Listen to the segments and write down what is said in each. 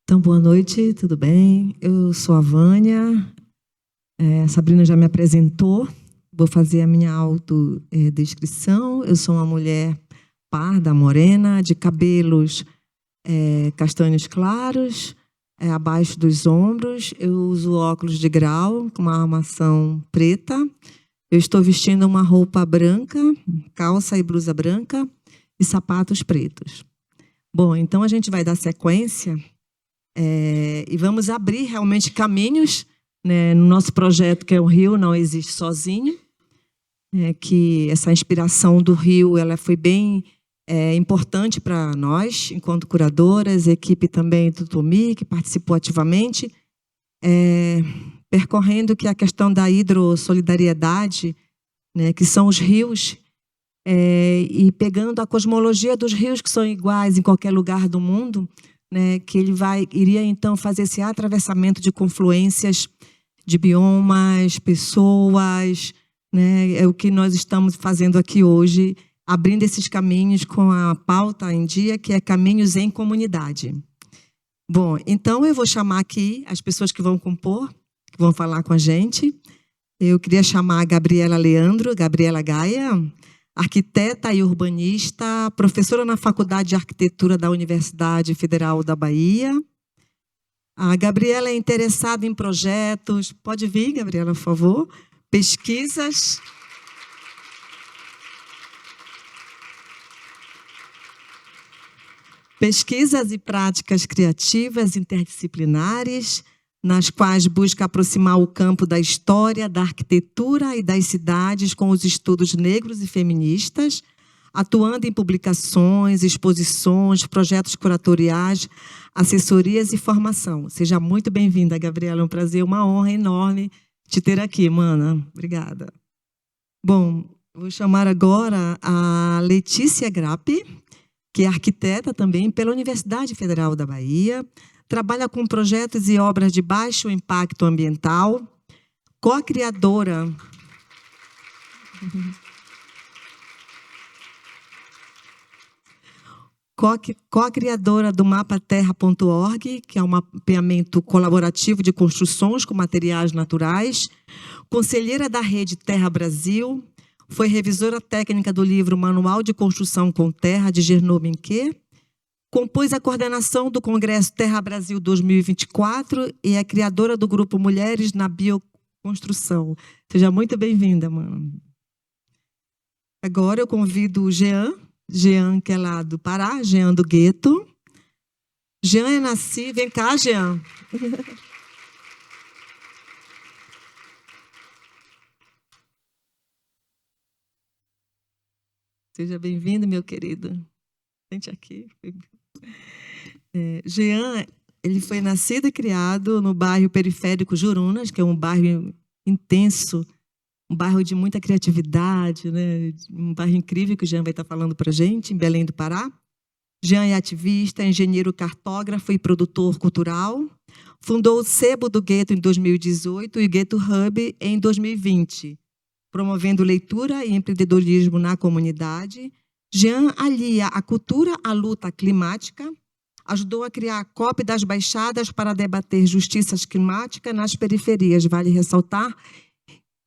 Então, boa noite, tudo bem? Eu sou a Vânia, a Sabrina já me apresentou, vou fazer a minha autodescrição. Eu sou uma mulher parda, morena, de cabelos castanhos claros, abaixo dos ombros. Eu uso óculos de grau com uma armação preta. Eu estou vestindo uma roupa branca, calça e blusa branca e sapatos pretos. Bom, então a gente vai dar sequência e vamos abrir realmente caminhos, né, no nosso projeto, que é o Rio Não Existe Sozinho, que essa inspiração do Rio ela foi bem importante para nós, enquanto curadoras, equipe também do Tomi, que participou ativamente, percorrendo que a questão da hidrossolidariedade, né, que são os rios, e pegando a cosmologia dos rios, que são iguais em qualquer lugar do mundo, né, que ele iria então fazer esse atravessamento de confluências de biomas, pessoas, né, é o que nós estamos fazendo aqui hoje, abrindo esses caminhos com a pauta em dia, que é Caminhos em Comunidade. Bom, então eu vou chamar aqui as pessoas que vão compor, que vão falar com a gente. Eu queria chamar a Gabriela Leandro, Gabriela Gaia, arquiteta e urbanista, professora na Faculdade de Arquitetura da Universidade Federal da Bahia. A Gabriela é interessada em projetos. Pode vir, Gabriela, por favor. Pesquisas. Pesquisas e práticas criativas interdisciplinares, nas quais busca aproximar o campo da história, da arquitetura e das cidades com os estudos negros e feministas, atuando em publicações, exposições, projetos curatoriais, assessorias e formação. Seja muito bem-vinda, Gabriela. É um prazer, uma honra enorme te ter aqui, mana. Obrigada. Bom, vou chamar agora a Letícia Grappi, que é arquiteta também pela Universidade Federal da Bahia, trabalha com projetos e obras de baixo impacto ambiental, co-criadora do mapaterra.org, que é um mapeamento colaborativo de construções com materiais naturais, conselheira da Rede Terra Brasil, foi revisora técnica do livro Manual de Construção com Terra, de Gernot Minquet, compôs a coordenação do Congresso Terra Brasil 2024 e é criadora do grupo Mulheres na Bioconstrução. Seja muito bem-vinda, mano. Agora eu convido o Jean, que é lá do Pará, Jean do Gueto. Jean é nascido... Vem cá, Jean. Seja bem-vindo, meu querido. Sente aqui. Jean, ele foi nascido e criado no bairro periférico Jurunas, que é um bairro intenso, um bairro de muita criatividade, né? Um bairro incrível que o Jean vai estar falando para a gente, em Belém do Pará. Jean é ativista, engenheiro cartógrafo e produtor cultural. Fundou o Sebo do Gueto em 2018 e o Gueto Hub em 2020, promovendo leitura e empreendedorismo na comunidade. Jean alia a cultura à luta climática, ajudou a criar a COP das Baixadas para debater justiça climática nas periferias. Vale ressaltar,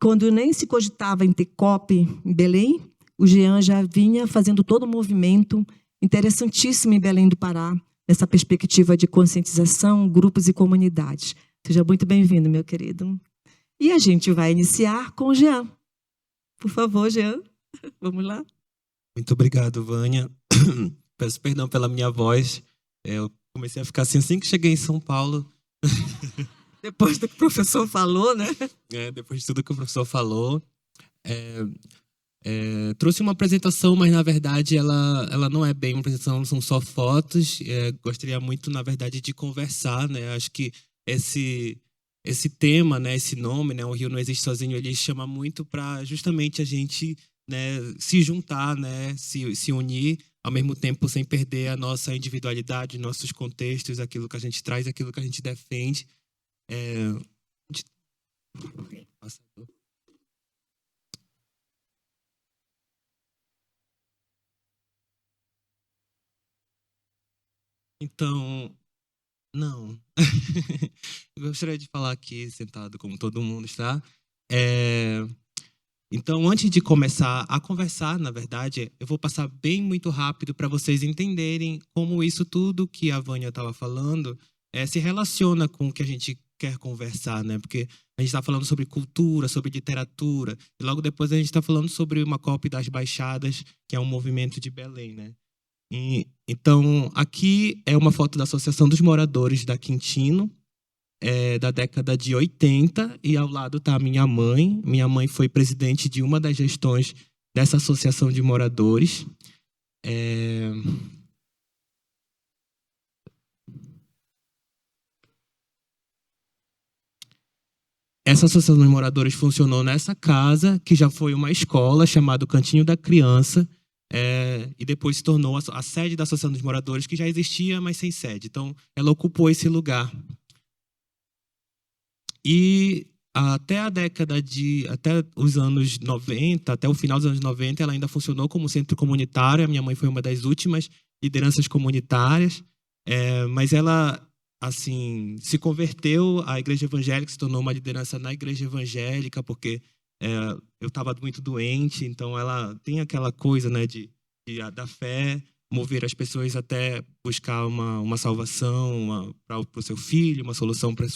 quando nem se cogitava em ter COP em Belém, o Jean já vinha fazendo todo um movimento interessantíssimo em Belém do Pará, nessa perspectiva de conscientização, grupos e comunidades. Seja muito bem-vindo, meu querido. E a gente vai iniciar com o Jean. Por favor, Jean, vamos lá. Muito obrigado, Vânia. Peço perdão pela minha voz. Eu comecei a ficar assim que cheguei em São Paulo. Depois do que o professor falou, né? Depois de tudo que o professor falou. Trouxe uma apresentação, mas na verdade ela não é bem uma apresentação, são só fotos. Gostaria muito, na verdade, de conversar, né? Acho que esse tema, né, esse nome, né, O Rio Não Existe Sozinho, ele chama muito para justamente a gente, né, se juntar, né, se unir, ao mesmo tempo sem perder a nossa individualidade, nossos contextos, aquilo que a gente traz, aquilo que a gente defende. Então, Não. Eu gostaria de falar aqui, sentado como todo mundo está. É, Então, antes de começar a conversar, na verdade, eu vou passar bem muito rápido para vocês entenderem como isso tudo que a Vânia estava falando se relaciona com o que a gente quer conversar, né? Porque a gente está falando sobre cultura, sobre literatura, e logo depois a gente está falando sobre uma COP das Baixadas, que é um movimento de Belém, né? Então, aqui é uma foto da Associação dos Moradores da Quintino, da década de 80, e ao lado está a minha mãe. Minha mãe foi presidente de uma das gestões dessa associação de moradores. Essa associação de moradores funcionou nessa casa, que já foi uma escola chamada Cantinho da Criança, e depois se tornou a sede da Associação dos Moradores, que já existia, mas sem sede. Então, ela ocupou esse lugar. E até os anos 90, até o final dos anos 90, ela ainda funcionou como centro comunitário. A minha mãe foi uma das últimas lideranças comunitárias, mas ela, assim, se converteu à igreja evangélica, se tornou uma liderança na igreja evangélica, porque eu estava muito doente, então ela tem aquela coisa, né, da fé mover as pessoas até buscar uma salvação para o seu filho, uma solução para os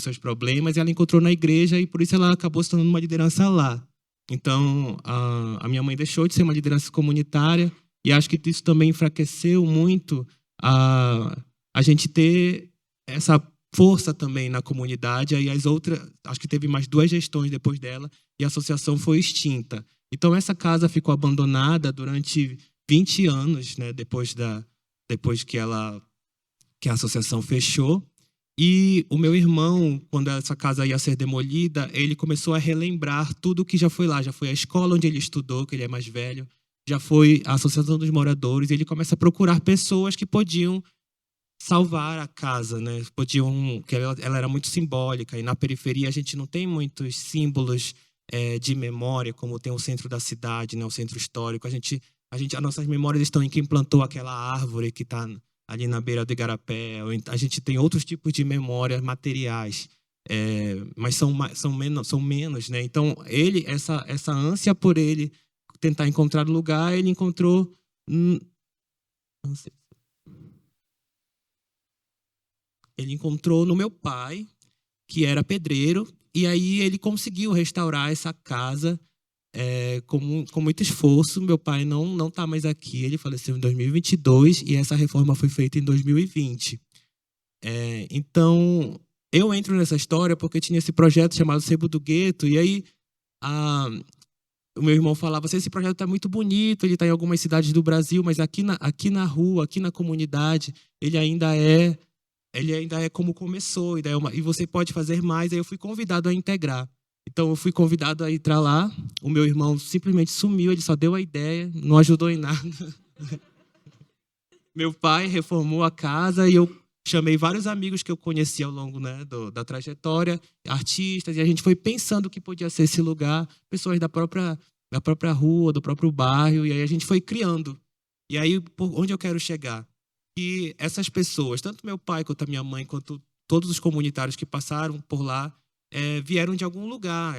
seus problemas, e ela encontrou na igreja, e por isso ela acabou se tornando uma liderança lá. Então, a minha mãe deixou de ser uma liderança comunitária, e acho que isso também enfraqueceu muito a gente ter essa força também na comunidade. Aí as outras, acho que teve mais 2 gestões depois dela, e a associação foi extinta. Então, essa casa ficou abandonada durante 20 anos, né, depois que a associação fechou. E o meu irmão, quando essa casa ia ser demolida, ele começou a relembrar tudo que já foi lá. Já foi a escola onde ele estudou, que ele é mais velho, já foi a Associação dos Moradores. E ele começa a procurar pessoas que podiam salvar a casa, né? Que ela era muito simbólica, e na periferia a gente não tem muitos símbolos de memória, como tem o centro da cidade, né? O centro histórico. As nossas memórias estão em quem plantou aquela árvore que está ali na beira do igarapé. A gente tem outros tipos de memórias materiais, mas são menos, né? Então, essa ânsia por ele tentar encontrar lugar, ele encontrou... Ele encontrou no meu pai, que era pedreiro, e aí ele conseguiu restaurar essa casa com muito esforço. Meu pai não está mais aqui, ele faleceu em 2022, e essa reforma foi feita em 2020. Então, eu entro nessa história porque tinha esse projeto chamado Sebo do Gueto, e aí o meu irmão falava assim: esse projeto está muito bonito, ele está em algumas cidades do Brasil, mas aqui na rua, aqui na comunidade, ele ainda é como começou, e você pode fazer mais. Aí eu fui convidado a integrar. Então, eu fui convidado a ir para lá. O meu irmão simplesmente sumiu, ele só deu a ideia, não ajudou em nada. Meu pai reformou a casa, e eu chamei vários amigos que eu conheci ao longo, né, da trajetória, artistas, e a gente foi pensando o que podia ser esse lugar, pessoas da própria rua, do próprio bairro, e aí a gente foi criando. E aí, por onde eu quero chegar? Que essas pessoas, tanto meu pai quanto a minha mãe, quanto todos os comunitários que passaram por lá, vieram de algum lugar.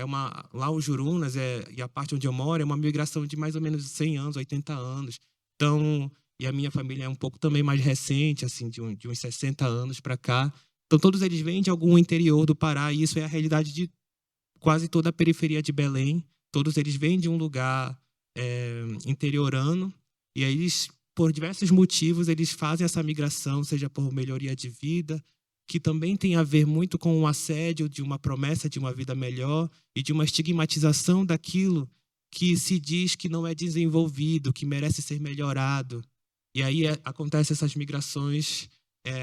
Lá os Jurunas, e a parte onde eu moro, é uma migração de mais ou menos 100 anos, 80 anos. Então, e a minha família é um pouco também mais recente, assim, de uns 60 anos para cá. Então, todos eles vêm de algum interior do Pará, e isso é a realidade de quase toda a periferia de Belém. Todos eles vêm de um lugar interiorano, e aí eles, por diversos motivos, eles fazem essa migração, seja por melhoria de vida, que também tem a ver muito com o assédio de uma promessa de uma vida melhor e de uma estigmatização daquilo que se diz que não é desenvolvido, que merece ser melhorado. E aí acontecem essas migrações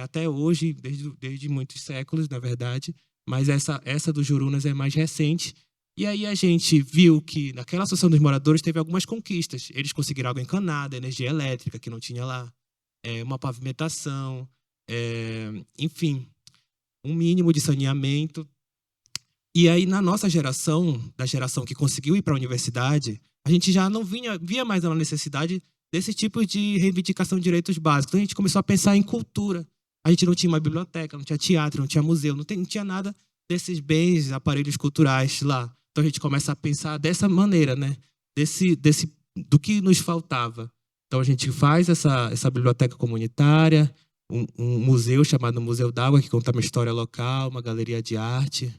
até hoje, desde muitos séculos, na verdade, mas essa dos Jurunas é mais recente. E aí a gente viu que naquela Associação dos Moradores teve algumas conquistas. Eles conseguiram água encanada, energia elétrica, que não tinha lá, uma pavimentação, enfim, um mínimo de saneamento. E aí, na nossa geração, da geração que conseguiu ir para a universidade, a gente já não via mais a necessidade desse tipo de reivindicação de direitos básicos. Então, a gente começou a pensar em cultura. a gente não tinha uma biblioteca, não tinha teatro, não tinha museu, não tinha nada desses bens, aparelhos culturais lá. Então a gente começa a pensar dessa maneira, né? Do que nos faltava. Então a gente faz essa biblioteca comunitária, um museu chamado Museu d'Água, que conta uma história local, uma galeria de arte.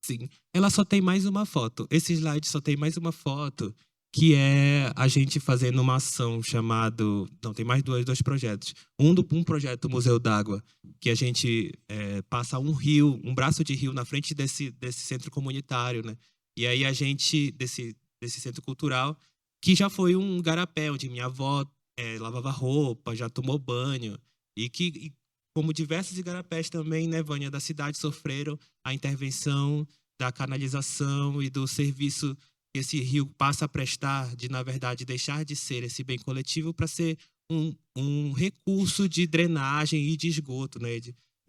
Sim, ela só tem mais uma foto. Esse slide só tem mais uma foto, que é a gente fazendo uma ação chamado... Não, tem mais dois projetos. Um projeto Museu d'Água, que a gente passa um rio, um braço de rio na frente desse centro comunitário, né? E aí a gente, desse centro cultural, que já foi um garapé, onde minha avó lavava roupa, já tomou banho, como diversos igarapés também, né, Vânia, da cidade sofreram a intervenção da canalização e do serviço que esse rio passa a prestar, de, na verdade, deixar de ser esse bem coletivo para ser um recurso de drenagem e de esgoto, né?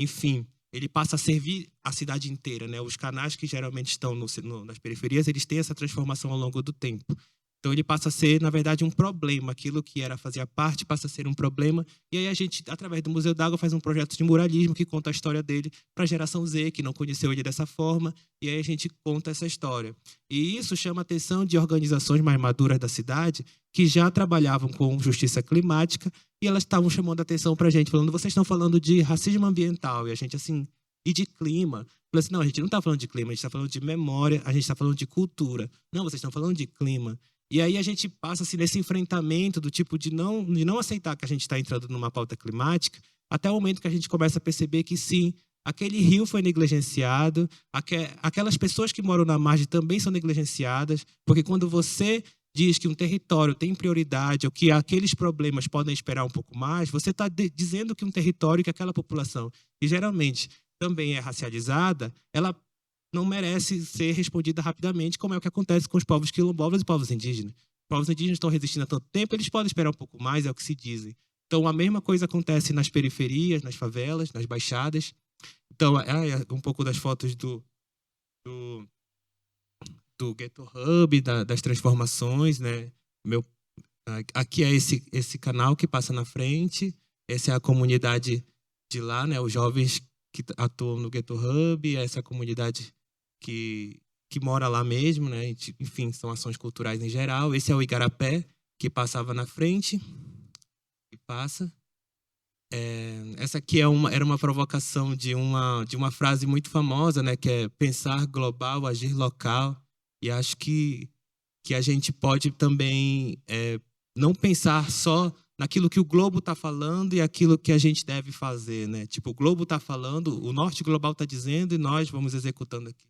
Enfim, ele passa a servir a cidade inteira, né? Os canais que geralmente estão nas periferias, eles têm essa transformação ao longo do tempo. Então ele passa a ser, na verdade, um problema. Aquilo que fazia parte passa a ser um problema. E aí a gente, através do Museu d'Água, faz um projeto de muralismo que conta a história dele para a geração Z, que não conheceu ele dessa forma. E aí a gente conta essa história. E isso chama a atenção de organizações mais maduras da cidade que já trabalhavam com justiça climática e elas estavam chamando a atenção para a gente, falando, vocês estão falando de racismo ambiental. E a gente, assim, e de clima. Falei assim, não, a gente não está falando de clima, a gente está falando de memória, a gente está falando de cultura. Não, vocês estão falando de clima. E aí a gente passa assim, nesse enfrentamento do tipo de não aceitar que a gente está entrando numa pauta climática, até o momento que a gente começa a perceber que sim, aquele rio foi negligenciado, aquelas pessoas que moram na margem também são negligenciadas, porque quando você diz que um território tem prioridade ou que aqueles problemas podem esperar um pouco mais, você está dizendo que um território, que aquela população, que geralmente também é racializada, ela não merece ser respondida rapidamente, como é o que acontece com os povos quilombolas e povos indígenas. Os povos indígenas estão resistindo há tanto tempo, eles podem esperar um pouco mais, é o que se dizem. Então, a mesma coisa acontece nas periferias, nas favelas, nas baixadas. Então, um pouco das fotos do Ghetto Hub, das transformações, né? Aqui é esse canal que passa na frente, essa é a comunidade de lá, né? Os jovens que atuam no Ghetto Hub, essa é a comunidade que mora lá mesmo, né? Enfim, são ações culturais em geral. Esse é o igarapé, que passava na frente, e passa. Essa aqui era uma provocação de uma frase muito famosa, né? Que é pensar global, agir local. E acho que a gente pode também não pensar só naquilo que o globo está falando e aquilo que a gente deve fazer, né? Tipo, o globo está falando, o norte global está dizendo e nós vamos executando aqui.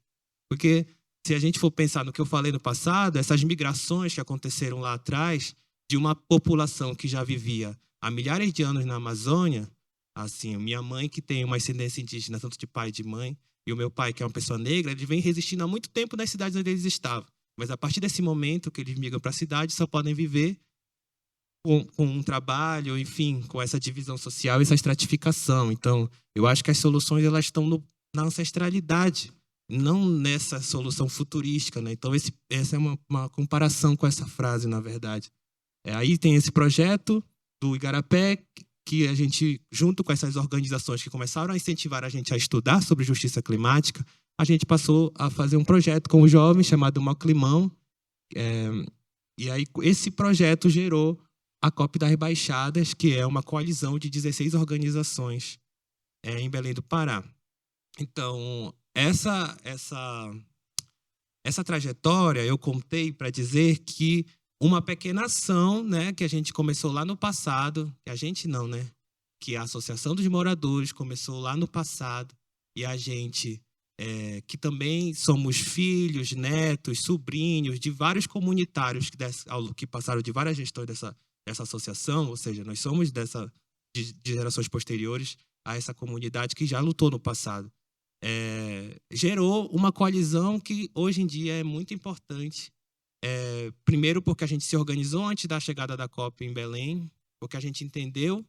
Porque se a gente for pensar no que eu falei no passado, essas migrações que aconteceram lá atrás, de uma população que já vivia há milhares de anos na Amazônia, assim, minha mãe que tem uma ascendência indígena, tanto de pai e de mãe, e o meu pai que é uma pessoa negra, eles vêm resistindo há muito tempo nas cidades onde eles estavam. Mas a partir desse momento que eles migram para a cidade, só podem viver com um trabalho, enfim, com essa divisão social, essa estratificação. Então, eu acho que as soluções elas estão na ancestralidade, não nessa solução futurística, né? Então, essa é uma comparação com essa frase, na verdade. Aí tem esse projeto do Igarapé, que a gente, junto com essas organizações que começaram a incentivar a gente a estudar sobre justiça climática, a gente passou a fazer um projeto com os jovens chamado Moclimão. E aí esse projeto gerou a COP das Baixadas, que é uma coalizão de 16 organizações em Belém do Pará. Então, essa trajetória eu contei para dizer que uma pequena ação, né, que a gente começou lá no passado, que a gente não, né, que a Associação dos Moradores começou lá no passado e a gente que também somos filhos, netos, sobrinhos de vários comunitários que passaram de várias gestões dessa associação, ou seja, nós somos de gerações posteriores a essa comunidade que já lutou no passado. Gerou uma coalizão que hoje em dia é muito importante. Primeiro porque a gente se organizou antes da chegada da COP em Belém, porque a gente entendeu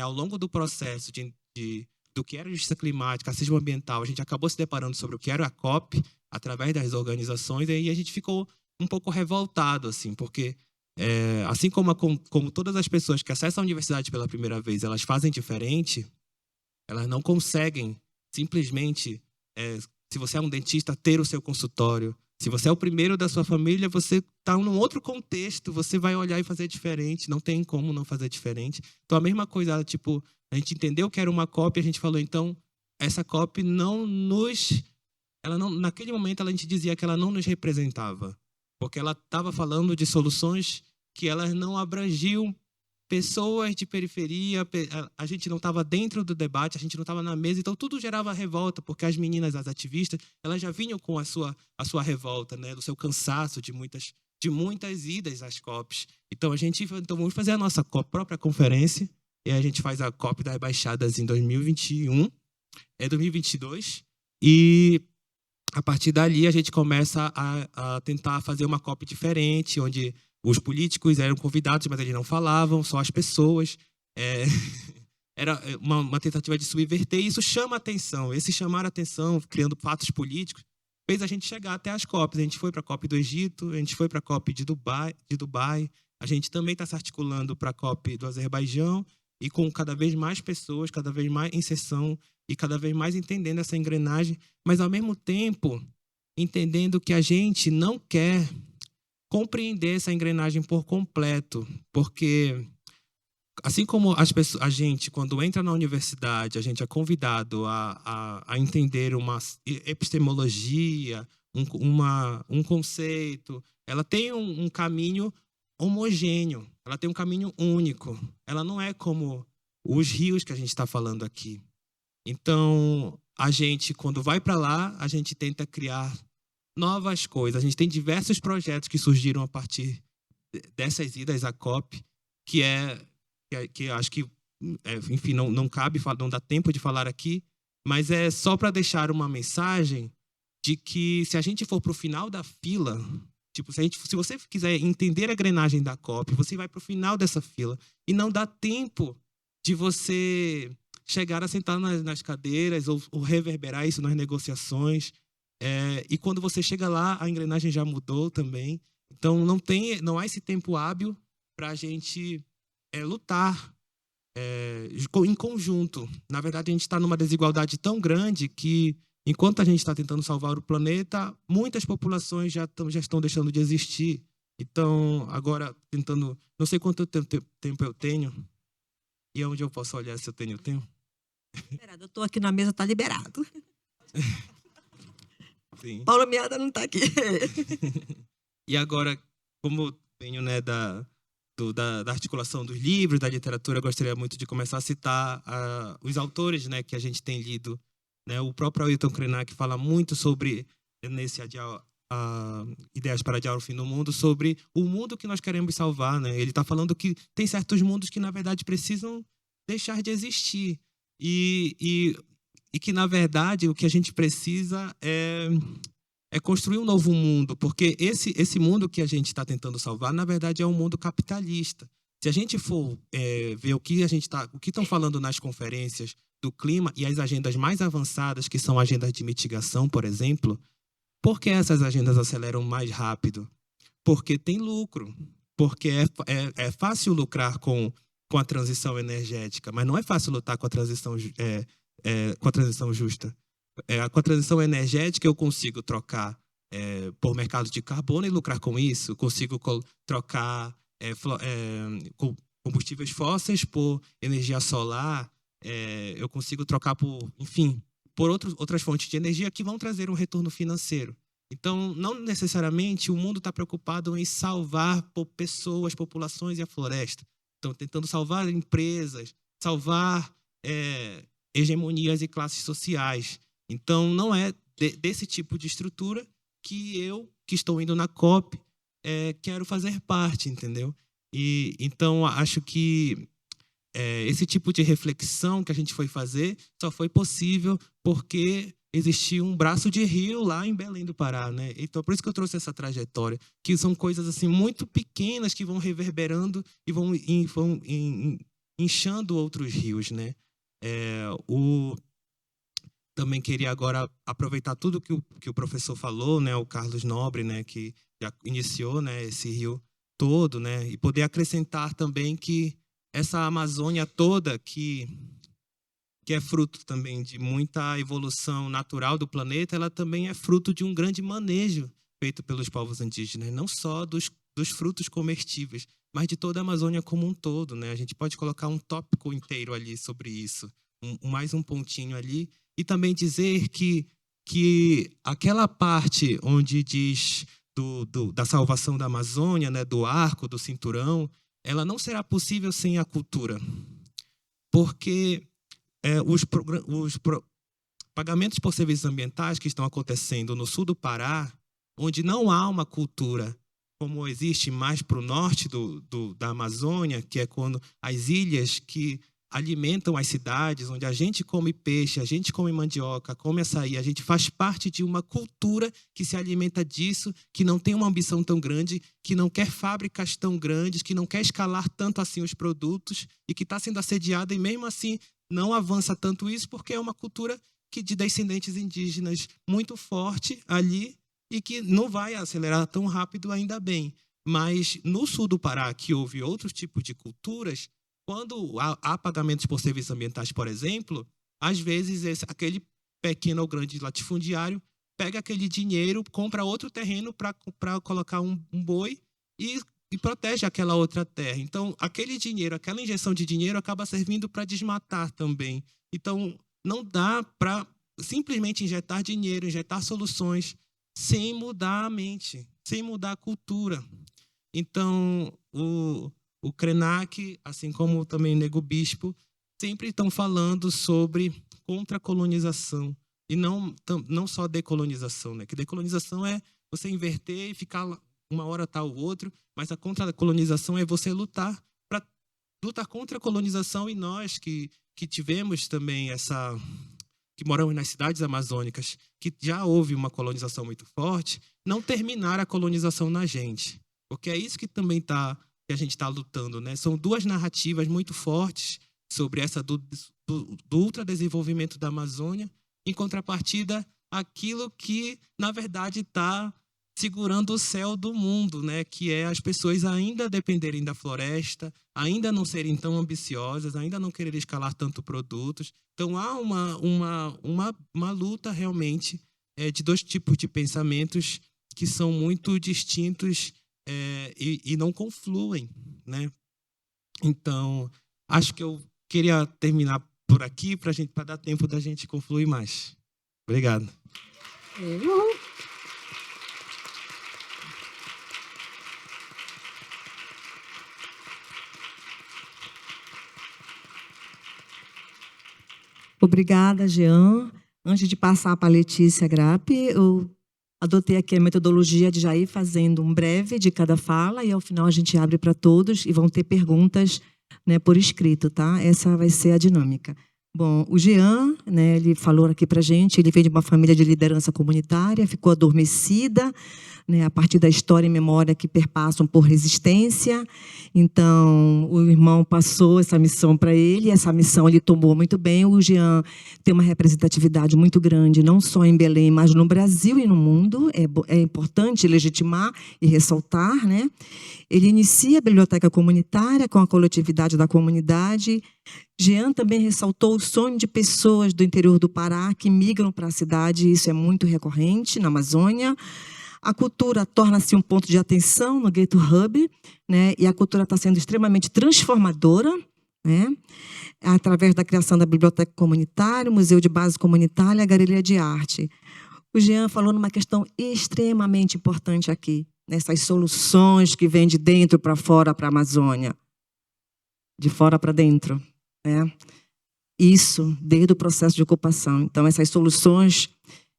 ao longo do processo do que era justiça climática, racismo ambiental, a gente acabou se deparando sobre o que era a COP através das organizações, e aí a gente ficou um pouco revoltado, assim, porque assim como todas as pessoas que acessam a universidade pela primeira vez, elas fazem diferente, elas não conseguem simplesmente, se você é um dentista, ter o seu consultório. Se você é o primeiro da sua família, você está num outro contexto, você vai olhar e fazer diferente, não tem como não fazer diferente. Então, a mesma coisa, tipo, a gente entendeu que era uma COP, a gente falou, então, essa COP naquele momento, a gente dizia que ela não nos representava, porque ela estava falando de soluções que elas não abrangiam pessoas de periferia, a gente não estava dentro do debate, a gente não estava na mesa, então tudo gerava revolta, porque as meninas, as ativistas, elas já vinham com a sua revolta, né, do seu cansaço de muitas idas às COPs. Então vamos fazer a nossa própria conferência, e a gente faz a COP das Baixadas em 2021, 2022, e a partir dali a gente começa a tentar fazer uma COP diferente, onde os políticos eram convidados, mas eles não falavam, só as pessoas. Era uma tentativa de subverter, e isso chama a atenção. Esse chamar a atenção, criando fatos políticos, fez a gente chegar até as COPs. A gente foi para a COP do Egito, a gente foi para a COP de Dubai, a gente também está se articulando para a COP do Azerbaijão, e com cada vez mais pessoas, cada vez mais inserção, e cada vez mais entendendo essa engrenagem, mas, ao mesmo tempo, entendendo que a gente não quer compreender essa engrenagem por completo, porque assim como a gente, quando entra na universidade, a gente é convidado a entender uma epistemologia, um conceito, ela tem um caminho homogêneo, ela tem um caminho único, ela não é como os rios que a gente está falando aqui. Então, a gente, quando vai para lá, a gente tenta criar novas coisas. A gente tem diversos projetos que surgiram a partir dessas idas à COP, que acho que, enfim, não cabe, não dá tempo de falar aqui, mas é só para deixar uma mensagem de que, se a gente for para o final da fila, tipo, se você quiser entender a engrenagem da COP, você vai para o final dessa fila, e não dá tempo de você chegar a sentar nas cadeiras ou reverberar isso nas negociações. E quando você chega lá, a engrenagem já mudou também. Então, não há esse tempo hábil para a gente lutar em conjunto. Na verdade, a gente está numa desigualdade tão grande que, enquanto a gente está tentando salvar o planeta, muitas populações já estão deixando de existir. Então, agora, tentando... Não sei quanto tempo eu tenho. E onde eu posso olhar se eu tenho tempo? Liberado. Eu estou aqui na mesa, está liberado. Sim. Paulo Meada não está aqui. E agora, como venho, né, da articulação dos livros, da literatura, eu gostaria muito de começar a citar os autores, né, que a gente tem lido. Né? O próprio Ailton Krenak fala muito sobre, nesse Ideias para Adiar o Fim do Mundo, sobre o mundo que nós queremos salvar. Né? Ele está falando que tem certos mundos que, na verdade, precisam deixar de existir. E que, na verdade, o que a gente precisa é construir um novo mundo, porque esse mundo que a gente está tentando salvar, na verdade, é um mundo capitalista. Se a gente for ver o que estão falando nas conferências do clima e as agendas mais avançadas, que são agendas de mitigação, por exemplo, por que essas agendas aceleram mais rápido? Porque tem lucro, porque é fácil lucrar com a transição energética, mas não é fácil lutar com a transição justa. Com a transição energética, eu consigo trocar por mercado de carbono e lucrar com isso. Consigo trocar combustíveis fósseis por energia solar. Eu consigo trocar por outras fontes de energia que vão trazer um retorno financeiro. Então, não necessariamente o mundo está preocupado em salvar pessoas, populações e a floresta. Estão tentando salvar empresas, salvar hegemonias e classes sociais. Então, não é desse tipo de estrutura que eu, que estou indo na COP, quero fazer parte, entendeu? E então acho que esse tipo de reflexão que a gente foi fazer só foi possível porque existia um braço de rio lá em Belém do Pará, né? Então por isso que eu trouxe essa trajetória, que são coisas assim muito pequenas que vão reverberando e vão inchando outros rios, né? Também queria agora aproveitar tudo que o professor falou, né? O Carlos Nobre, né? Que já iniciou, né? Esse rio todo, né? E poder acrescentar também que essa Amazônia toda que é fruto também de muita evolução natural do planeta, ela também é fruto de um grande manejo feito pelos povos indígenas, não só dos frutos comestíveis, mas de toda a Amazônia como um todo, né? A gente pode colocar um tópico inteiro ali sobre isso, mais um pontinho ali, e também dizer que aquela parte onde diz da salvação da Amazônia, né, do arco, do cinturão, ela não será possível sem a cultura, porque os pagamentos por serviços ambientais que estão acontecendo no sul do Pará, onde não há uma cultura como existe mais para o norte da Amazônia, que é quando as ilhas que alimentam as cidades, onde a gente come peixe, a gente come mandioca, come açaí, a gente faz parte de uma cultura que se alimenta disso, que não tem uma ambição tão grande, que não quer fábricas tão grandes, que não quer escalar tanto assim os produtos e que está sendo assediada e mesmo assim não avança tanto isso porque é uma cultura de descendentes indígenas muito forte ali e que não vai acelerar tão rápido, ainda bem. Mas no sul do Pará, que houve outros tipos de culturas, quando há pagamentos por serviços ambientais, por exemplo, às vezes aquele pequeno ou grande latifundiário pega aquele dinheiro, compra outro terreno para colocar um boi e protege aquela outra terra. Então, aquele dinheiro, aquela injeção de dinheiro acaba servindo para desmatar também. Então, não dá para simplesmente injetar dinheiro, injetar soluções, sem mudar a mente, sem mudar a cultura. Então, o Krenak, assim como também o Nego Bispo, sempre estão falando sobre contracolonização e não só decolonização, né? Que decolonização é você inverter e ficar uma hora tal o outro, mas a contracolonização é você lutar contra a colonização, e nós que tivemos também que moramos nas cidades amazônicas, que já houve uma colonização muito forte, não terminar a colonização na gente. Porque é isso que também que a gente está lutando, né? São duas narrativas muito fortes sobre essa do ultradesenvolvimento da Amazônia, em contrapartida aquilo que, na verdade, está segurando o céu do mundo, né? Que é as pessoas ainda dependerem da floresta, ainda não serem tão ambiciosas, ainda não quererem escalar tanto produtos. Então, há uma luta realmente de dois tipos de pensamentos que são muito distintos e não confluem, né? Então, acho que eu queria terminar por aqui para dar tempo da gente confluir mais. Obrigado. Obrigada, Jean. Antes de passar para a Letícia Grappe, eu adotei aqui a metodologia de já ir fazendo um breve de cada fala e, ao final, a gente abre para todos e vão ter perguntas, né, por escrito, tá? Essa vai ser a dinâmica. Bom, o Jean, né, ele falou aqui para a gente, ele veio de uma família de liderança comunitária, ficou adormecida, né, a partir da história e memória que perpassam por resistência. Então, o irmão passou essa missão para ele, essa missão ele tomou muito bem. O Jean tem uma representatividade muito grande, não só em Belém, mas no Brasil e no mundo. É importante legitimar e ressaltar, né? Ele inicia a biblioteca comunitária com a coletividade da comunidade. Jean também ressaltou o sonho de pessoas do interior do Pará que migram para a cidade, isso é muito recorrente na Amazônia. A cultura torna-se um ponto de atenção no Ghetto Hub, né? E a cultura está sendo extremamente transformadora, né? Através da criação da biblioteca comunitária, o museu de base comunitária e a galeria de arte. O Jean falou numa questão extremamente importante aqui, nessas soluções que vêm de dentro para fora para a Amazônia, de fora para dentro, né? Isso desde o processo de ocupação. Então, essas soluções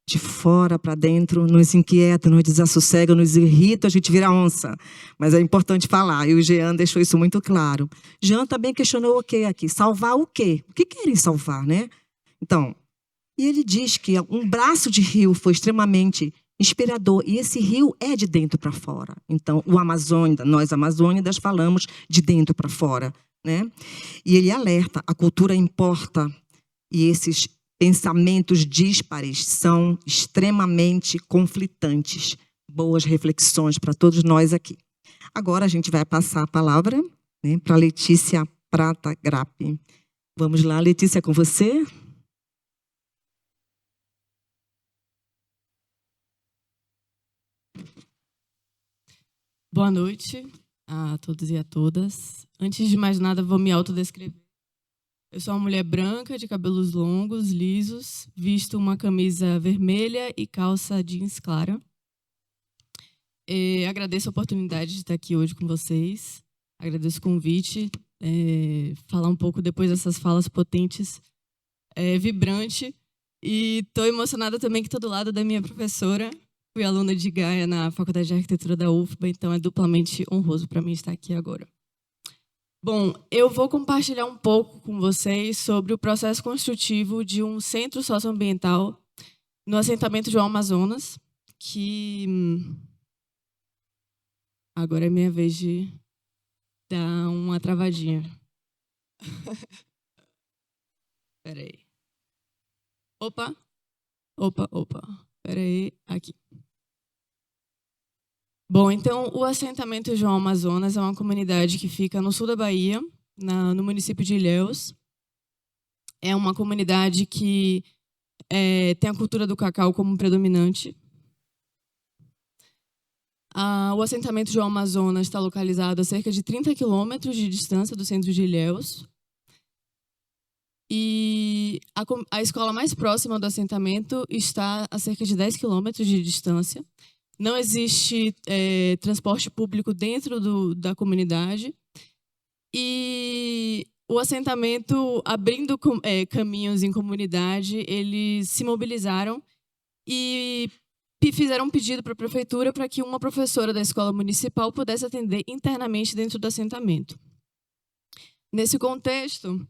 de fora para dentro, nos inquieta, nos desassossega, nos irrita, a gente vira onça. Mas é importante falar, e o Jean deixou isso muito claro. Jean também questionou o quê aqui? Salvar o quê? O que querem salvar, né? Então, e ele diz que um braço de rio foi extremamente inspirador, e esse rio é de dentro para fora. Então, o Amazônida, nós amazônidas falamos de dentro para fora, né? E ele alerta, a cultura importa, e esses pensamentos díspares são extremamente conflitantes. Boas reflexões para todos nós aqui. Agora a gente vai passar a palavra, né, para Letícia Prata Grappe. Vamos lá, Letícia, com você. Boa noite a todos e a todas. Antes de mais nada, vou me autodescrever. Eu sou uma mulher branca, de cabelos longos, lisos, visto uma camisa vermelha e calça jeans clara. Agradeço a oportunidade de estar aqui hoje com vocês. Agradeço o convite. Falar um pouco depois dessas falas potentes, vibrante. E estou emocionada também que estou do lado da minha professora. Fui aluna de Gaia na Faculdade de Arquitetura da UFBA, então é duplamente honroso para mim estar aqui agora. Bom, eu vou compartilhar um pouco com vocês sobre o processo construtivo de um centro socioambiental no assentamento João Amazonas, que agora é minha vez de dar uma travadinha. Espera aí. Opa. Espera aí, aqui. Bom, então, o assentamento João Amazonas é uma comunidade que fica no sul da Bahia, no município de Ilhéus. É uma comunidade que tem a cultura do cacau como predominante. O assentamento João Amazonas está localizado a cerca de 30 quilômetros de distância do centro de Ilhéus. E a escola mais próxima do assentamento está a cerca de 10 quilômetros de distância. Não existe transporte público dentro da comunidade. E o assentamento, abrindo caminhos em comunidade, eles se mobilizaram e fizeram um pedido para a prefeitura para que uma professora da escola municipal pudesse atender internamente dentro do assentamento. Nesse contexto,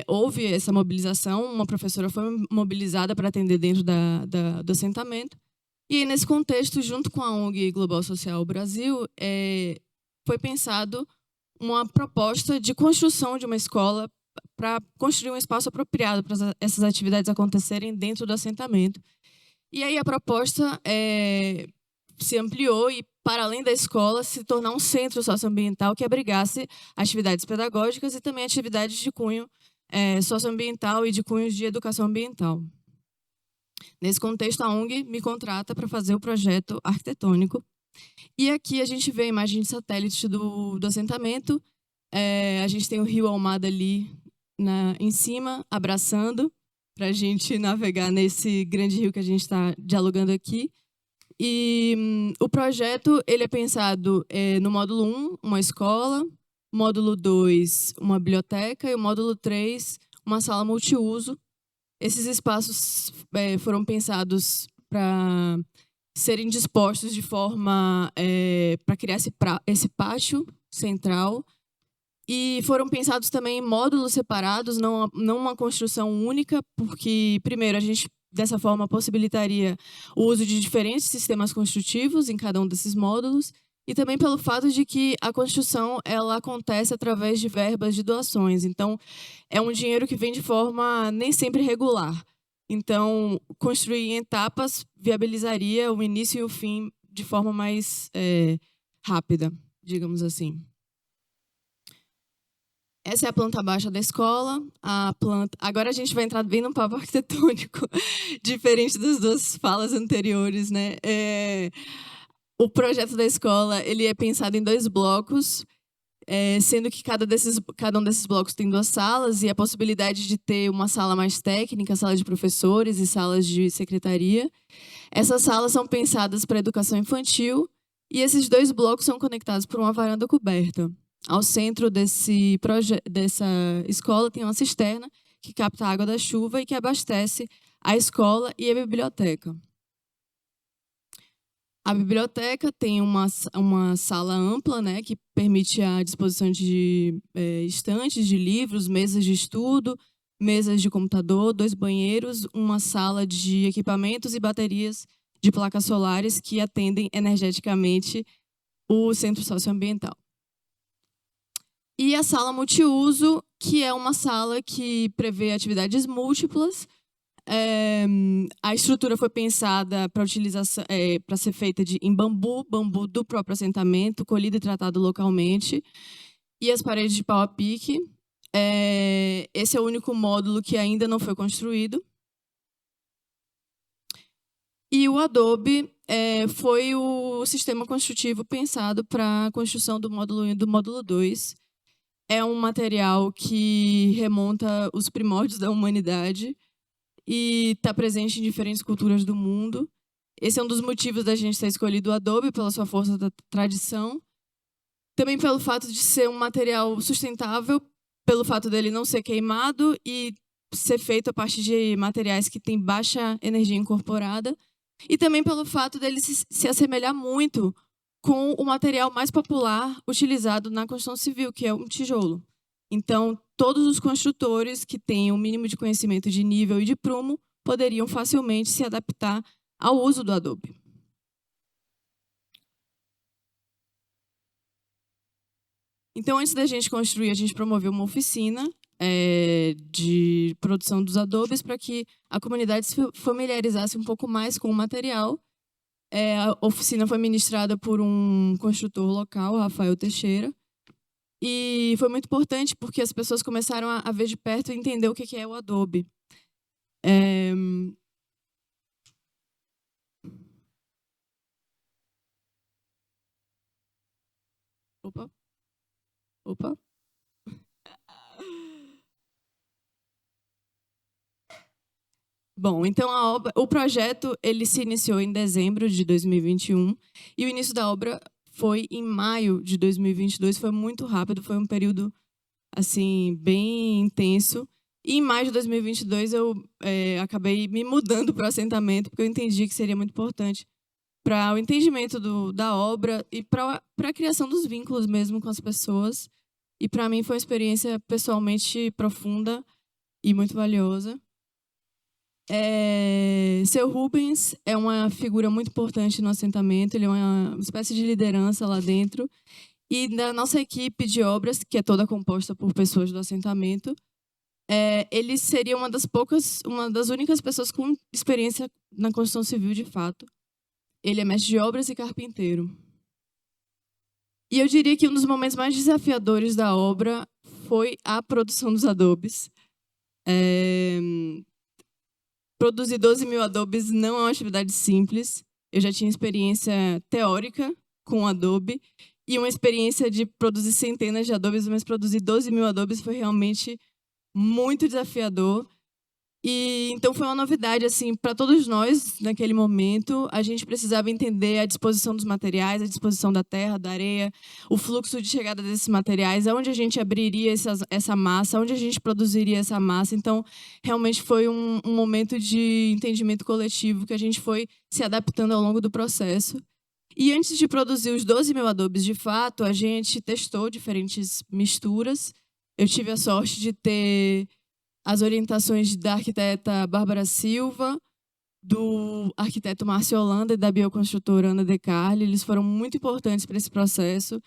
houve essa mobilização, uma professora foi mobilizada para atender dentro do assentamento. E aí, nesse contexto, junto com a ONG Global Social Brasil, foi pensado uma proposta de construção de uma escola para construir um espaço apropriado para essas atividades acontecerem dentro do assentamento. E aí a proposta se ampliou e, para além da escola, se tornar um centro socioambiental que abrigasse atividades pedagógicas e também atividades de cunho socioambiental e de cunhos de educação ambiental. Nesse contexto, a ONG me contrata para fazer o projeto arquitetônico. E aqui a gente vê a imagem de satélite do assentamento. A gente tem o rio Almada ali em cima, abraçando, para a gente navegar nesse grande rio que a gente está dialogando aqui. E o projeto ele é pensado no módulo 1, uma escola, módulo 2, uma biblioteca, e o módulo 3, uma sala multiuso. Esses espaços foram pensados para serem dispostos de forma para criar esse pátio central, e foram pensados também em módulos separados, não uma construção única, porque, primeiro, a gente, dessa forma, possibilitaria o uso de diferentes sistemas construtivos em cada um desses módulos, e também pelo fato de que a construção ela acontece através de verbas de doações. Então, é um dinheiro que vem de forma nem sempre regular. Então, construir em etapas viabilizaria o início e o fim de forma mais rápida, digamos assim. Essa é a planta baixa da escola. Agora a gente vai entrar bem num papo arquitetônico, diferente das duas falas anteriores, né? O projeto da escola ele é pensado em 2 blocos, sendo que cada um desses blocos tem 2 salas, e a possibilidade de ter uma sala mais técnica, sala de professores e salas de secretaria. Essas salas são pensadas para a educação infantil, e esses 2 blocos são conectados por uma varanda coberta. Ao centro dessa escola tem uma cisterna que capta a água da chuva e que abastece a escola e a biblioteca. A biblioteca tem uma sala ampla, né, que permite a disposição de estantes de livros, mesas de estudo, mesas de computador, 2 banheiros, uma sala de equipamentos e baterias de placas solares que atendem energeticamente o centro socioambiental. E a sala multiuso, que é uma sala que prevê atividades múltiplas. A estrutura foi pensada para utilização, para ser feita em bambu do próprio assentamento, colhido e tratado localmente, e as paredes de pau a pique. Esse é o único módulo que ainda não foi construído. E o Adobe foi o sistema construtivo pensado para a construção do módulo 1 e do módulo 2. É um material que remonta os primórdios da humanidade e está presente em diferentes culturas do mundo. Esse é um dos motivos da gente ter escolhido o Adobe, pela sua força da tradição. Também pelo fato de ser um material sustentável, pelo fato dele não ser queimado e ser feito a partir de materiais que têm baixa energia incorporada. E também pelo fato dele se assemelhar muito com o material mais popular utilizado na construção civil, que é o tijolo. Então, todos os construtores que têm o mínimo de conhecimento de nível e de prumo poderiam facilmente se adaptar ao uso do Adobe. Então, antes da gente construir, a gente promoveu uma oficina de produção dos Adobes para que a comunidade se familiarizasse um pouco mais com o material. A oficina foi ministrada por um construtor local, Rafael Teixeira. E foi muito importante porque as pessoas começaram a ver de perto e entender o que é o Adobe. Opa. Bom, então o projeto ele se iniciou em dezembro de 2021 e o início da obra foi em maio de 2022, foi muito rápido, foi um período assim bem intenso. E em maio de 2022 eu acabei me mudando para o assentamento porque eu entendi que seria muito importante para o entendimento da obra e para a criação dos vínculos mesmo com as pessoas. E para mim foi uma experiência pessoalmente profunda e muito valiosa. Seu Rubens é uma figura muito importante no assentamento, ele é uma espécie de liderança lá dentro. E da nossa equipe de obras, que é toda composta por pessoas do assentamento, ele seria uma das únicas pessoas com experiência na construção civil de fato. Ele é mestre de obras e carpinteiro. E eu diria que um dos momentos mais desafiadores da obra foi a produção dos adobes. Produzir 12.000 adobes não é uma atividade simples. Eu já tinha experiência teórica com Adobe e uma experiência de produzir centenas de adobes, mas produzir 12.000 adobes foi realmente muito desafiador. E então foi uma novidade assim para todos nós naquele momento. A gente precisava entender a disposição dos materiais, a disposição da terra, da areia, o fluxo de chegada desses materiais, aonde a gente abriria essa massa, onde a gente produziria essa massa. Então realmente foi um momento de entendimento coletivo que a gente foi se adaptando ao longo do processo. E antes de produzir os 12.000 adobes de fato, a gente testou diferentes misturas. Eu tive a sorte de ter as orientações da arquiteta Bárbara Silva, do arquiteto Márcio Holanda e da bioconstrutora Ana De Carli. Eles foram muito importantes para esse processo.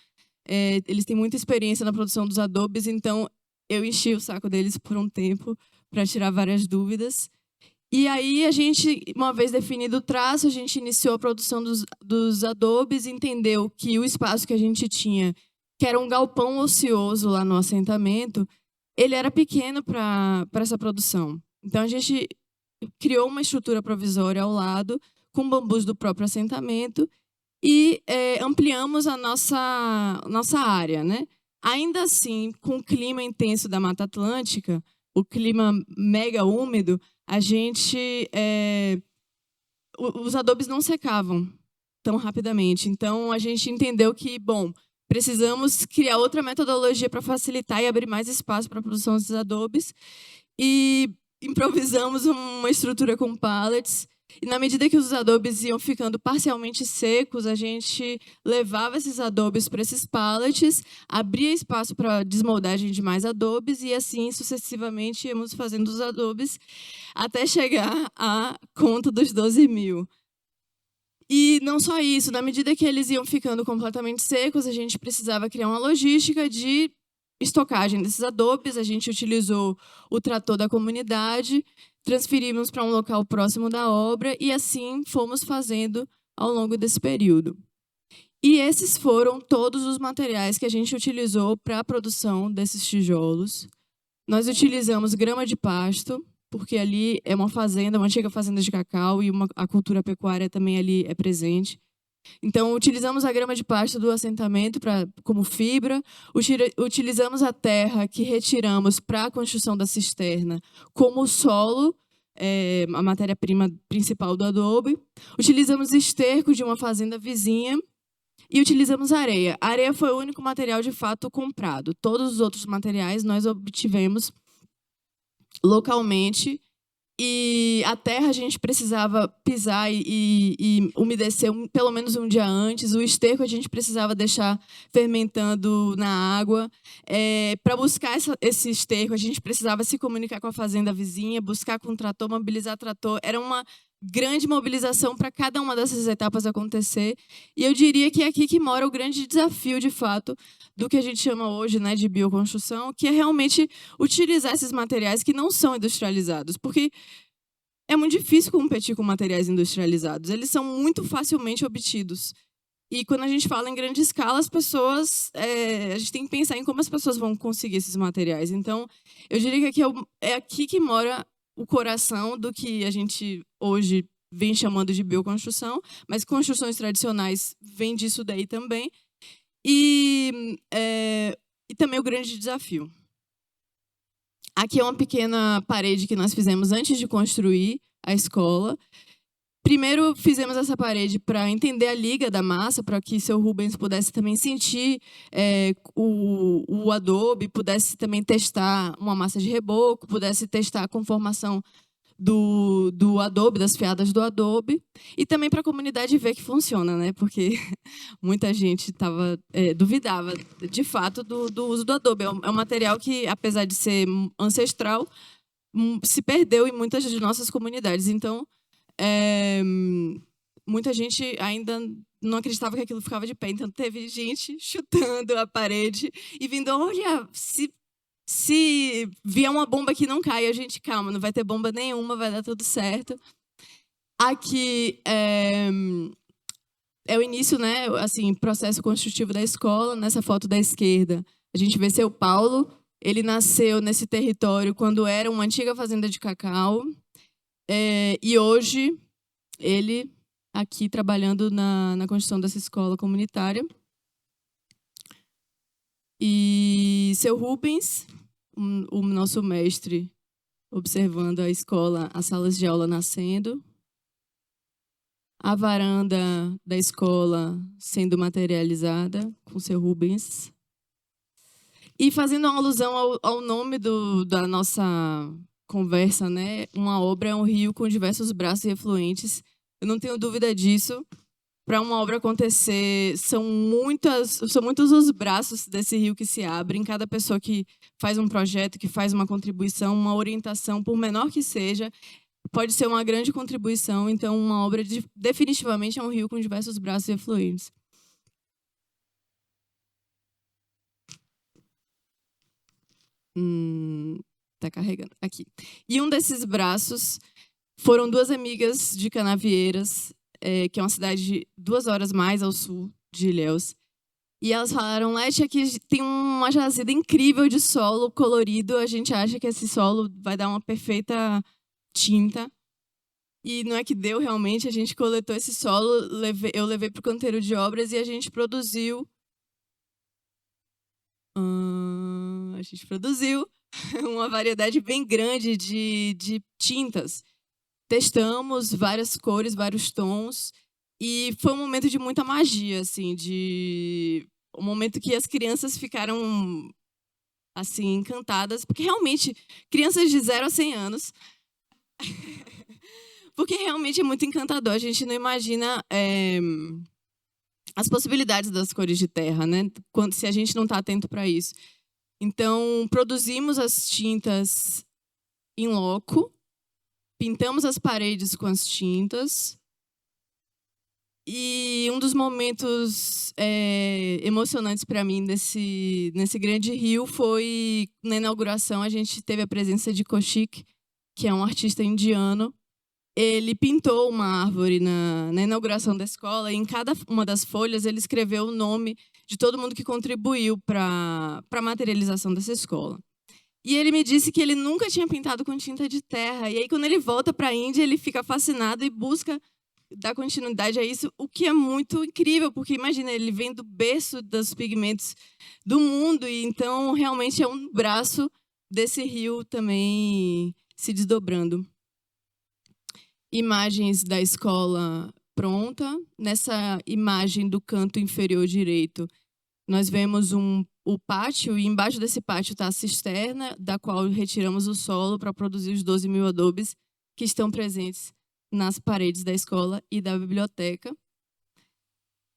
Eles têm muita experiência na produção dos adobes, então eu enchi o saco deles por um tempo para tirar várias dúvidas. E aí, a gente, uma vez definido o traço, a gente iniciou a produção dos adobes, entendeu que o espaço que a gente tinha, que era um galpão ocioso lá no assentamento, ele era pequeno para essa produção. Então, a gente criou uma estrutura provisória ao lado, com bambus do próprio assentamento, e ampliamos a nossa área, né? Ainda assim, com o clima intenso da Mata Atlântica, o clima mega úmido, a gente... os adobes não secavam tão rapidamente. Então, a gente entendeu que, bom, precisamos criar outra metodologia para facilitar e abrir mais espaço para a produção desses adobes. E improvisamos uma estrutura com pallets. E na medida que os adobes iam ficando parcialmente secos, a gente levava esses adobes para esses pallets, abria espaço para desmoldagem de mais adobes e assim sucessivamente íamos fazendo os adobes até chegar à conta dos 12 mil. E não só isso, na medida que eles iam ficando completamente secos, a gente precisava criar uma logística de estocagem desses adobes. A gente utilizou o trator da comunidade, transferimos para um local próximo da obra e assim fomos fazendo ao longo desse período. E esses foram todos os materiais que a gente utilizou para a produção desses tijolos. Nós utilizamos grama de pasto, porque ali é uma fazenda, uma antiga fazenda de cacau e a cultura pecuária também ali é presente. Então, utilizamos a grama de pasto do assentamento como fibra, utilizamos a terra que retiramos para a construção da cisterna como solo, a matéria-prima principal do adobe. Utilizamos esterco de uma fazenda vizinha e utilizamos areia. A areia foi o único material de fato comprado. Todos os outros materiais nós obtivemos localmente. E a terra a gente precisava pisar e umedecer pelo menos um dia antes. O esterco a gente precisava deixar fermentando na água. Para buscar esse esterco, a gente precisava se comunicar com a fazenda vizinha, buscar com o trator, mobilizar trator. Era uma grande mobilização para cada uma dessas etapas acontecer. E eu diria que é aqui que mora o grande desafio, de fato, do que a gente chama hoje, né, de bioconstrução, que é realmente utilizar esses materiais que não são industrializados. Porque é muito difícil competir com materiais industrializados. Eles são muito facilmente obtidos. E quando a gente fala em grande escala, as pessoas... a gente tem que pensar em como as pessoas vão conseguir esses materiais. Então, eu diria que aqui é aqui que mora o coração do que a gente hoje vem chamando de bioconstrução, mas construções tradicionais vêm disso daí também. E também o grande desafio. Aqui é uma pequena parede que nós fizemos antes de construir a escola. Primeiro, fizemos essa parede para entender a liga da massa, para que seu Rubens pudesse também sentir o adobe, pudesse também testar uma massa de reboco, pudesse testar a conformação do adobe, das fiadas do adobe, e também para a comunidade ver que funciona, né? Porque muita gente duvidava, de fato, do uso do adobe. É um material que, apesar de ser ancestral, se perdeu em muitas de nossas comunidades. Então, muita gente ainda não acreditava que aquilo ficava de pé. Então, teve gente chutando a parede e vindo, olha, se vier uma bomba que não cai, a gente, calma, não vai ter bomba nenhuma, vai dar tudo certo. Aqui é o início, né, assim, processo construtivo da escola. Nessa foto da esquerda, a gente vê seu Paulo. Ele nasceu nesse território quando era uma antiga fazenda de cacau. E hoje, ele aqui trabalhando na construção dessa escola comunitária. E seu Rubens, o nosso mestre, observando a escola, as salas de aula nascendo. A varanda da escola sendo materializada com seu Rubens. E fazendo uma alusão ao nome da nossa conversa, né? Uma obra é um rio com diversos braços e efluentes. Eu não tenho dúvida disso. Para uma obra acontecer, são muitos os braços desse rio que se abrem. Cada pessoa que faz um projeto, que faz uma contribuição, uma orientação, por menor que seja, pode ser uma grande contribuição. Então, uma obra definitivamente é um rio com diversos braços e efluentes. Tá carregando. Aqui. E um desses braços foram duas amigas de Canavieiras, que é uma cidade 2 horas mais ao sul de Ilhéus. E elas falaram, Leti, aqui tem uma jazida incrível de solo colorido. A gente acha que esse solo vai dar uma perfeita tinta. E não é que deu realmente. A gente coletou esse solo, eu levei para o canteiro de obras e a gente produziu... uma variedade bem grande de tintas. Testamos várias cores, vários tons, e foi um momento de muita magia, assim, um momento que as crianças ficaram assim, encantadas, porque realmente, crianças de 0 a 100 anos, porque realmente é muito encantador, a gente não imagina as possibilidades das cores de terra, né? Se a gente não está atento para isso. Então, produzimos as tintas em loco, pintamos as paredes com as tintas. E um dos momentos emocionantes para mim nesse grande rio foi, na inauguração, a gente teve a presença de Kaushik, que é um artista indiano. Ele pintou uma árvore na inauguração da escola, e em cada uma das folhas ele escreveu o nome de todo mundo que contribuiu para a materialização dessa escola. E ele me disse que ele nunca tinha pintado com tinta de terra. E aí, quando ele volta para a Índia, ele fica fascinado e busca dar continuidade a isso, o que é muito incrível, porque imagina, ele vem do berço dos pigmentos do mundo, e então realmente é um braço desse rio também se desdobrando. Imagens da escola pronta. Nessa imagem do canto inferior direito, nós vemos o pátio, e embaixo desse pátio está a cisterna, da qual retiramos o solo para produzir os 12.000 adobes que estão presentes nas paredes da escola e da biblioteca.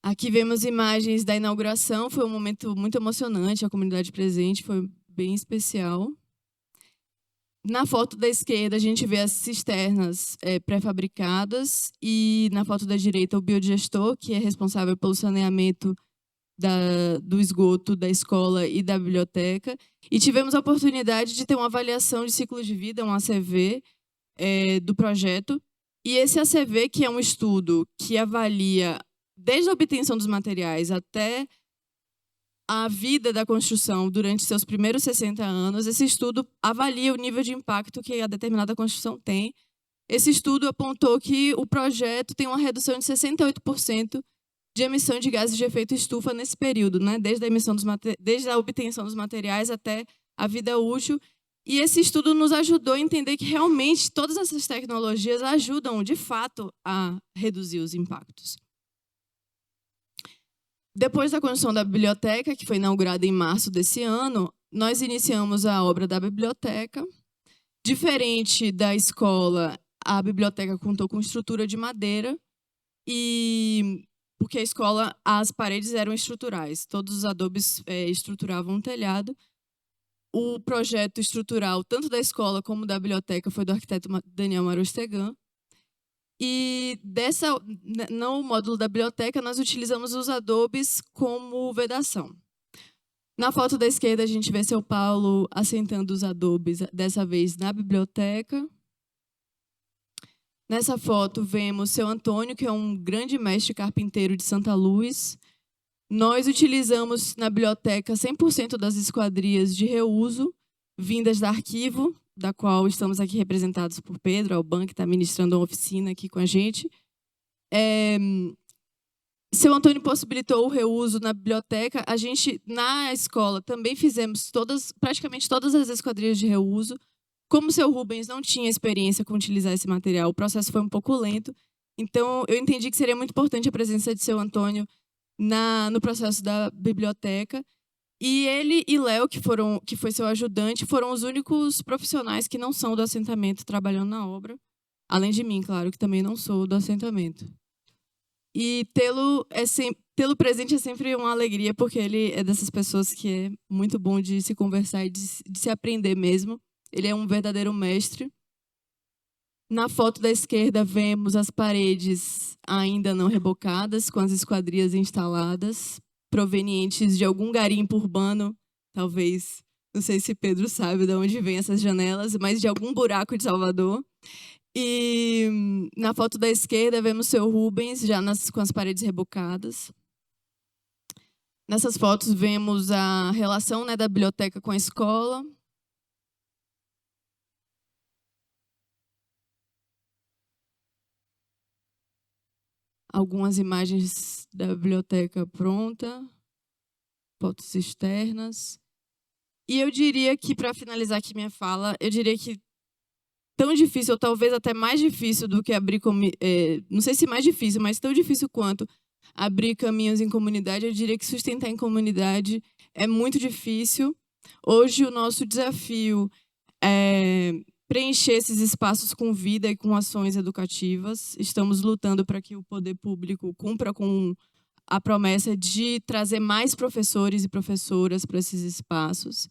Aqui vemos imagens da inauguração, foi um momento muito emocionante, a comunidade presente foi bem especial. Na foto da esquerda, a gente vê as cisternas pré-fabricadas, e na foto da direita, o biodigestor, que é responsável pelo saneamento do esgoto da escola e da biblioteca. E tivemos a oportunidade de ter uma avaliação de ciclo de vida, um ACV, do projeto. E esse ACV, que é um estudo que avalia desde a obtenção dos materiais até a vida da construção durante seus primeiros 60 anos, esse estudo avalia o nível de impacto que a determinada construção tem. Esse estudo apontou que o projeto tem uma redução de 68% de emissão de gases de efeito estufa nesse período, né? Desde a obtenção dos materiais até a vida útil. E esse estudo nos ajudou a entender que realmente todas essas tecnologias ajudam, de fato, a reduzir os impactos. Depois da construção da biblioteca, que foi inaugurada em março desse ano, nós iniciamos a obra da biblioteca. Diferente da escola, a biblioteca contou com estrutura de madeira, e porque a escola, as paredes eram estruturais, todos os adobes estruturavam o telhado. O projeto estrutural, tanto da escola como da biblioteca, foi do arquiteto Daniel Marostegan. E no módulo da biblioteca, nós utilizamos os adobes como vedação. Na foto da esquerda, a gente vê seu Paulo assentando os adobes, dessa vez na biblioteca. Nessa foto, vemos seu Antônio, que é um grande mestre carpinteiro de Santa Luz. Nós utilizamos na biblioteca 100% das esquadrias de reuso, vindas da Arquivo, da qual estamos aqui representados por Pedro Alban, que está ministrando uma oficina aqui com a gente. Seu Antônio possibilitou o reuso na biblioteca. A gente, na escola, também fizemos praticamente todas as esquadrias de reuso. Como o seu Rubens não tinha experiência com utilizar esse material, o processo foi um pouco lento. Então, eu entendi que seria muito importante a presença de seu Antônio no processo da biblioteca. E ele e Léo, que foi seu ajudante, foram os únicos profissionais que não são do assentamento trabalhando na obra. Além de mim, claro, que também não sou do assentamento. E tê-lo presente é sempre uma alegria, porque ele é dessas pessoas que é muito bom de se conversar e de se aprender mesmo. Ele é um verdadeiro mestre. Na foto da esquerda, vemos as paredes ainda não rebocadas, com as esquadrias instaladas, provenientes de algum garimpo urbano, talvez, não sei se Pedro sabe de onde vêm essas janelas, mas de algum buraco de Salvador. E na foto da esquerda, vemos seu Rubens, já com as paredes rebocadas. Nessas fotos, vemos a relação, né, da biblioteca com a escola. Algumas imagens da biblioteca pronta, fotos externas. E eu diria que, para finalizar aqui minha fala, eu diria que tão difícil, ou talvez até mais difícil do que abrir, não sei se mais difícil, mas tão difícil quanto abrir caminhos em comunidade, eu diria que sustentar em comunidade é muito difícil. Hoje, o nosso desafio é preencher esses espaços com vida e com ações educativas. Estamos lutando para que o poder público cumpra com a promessa de trazer mais professores e professoras para esses espaços.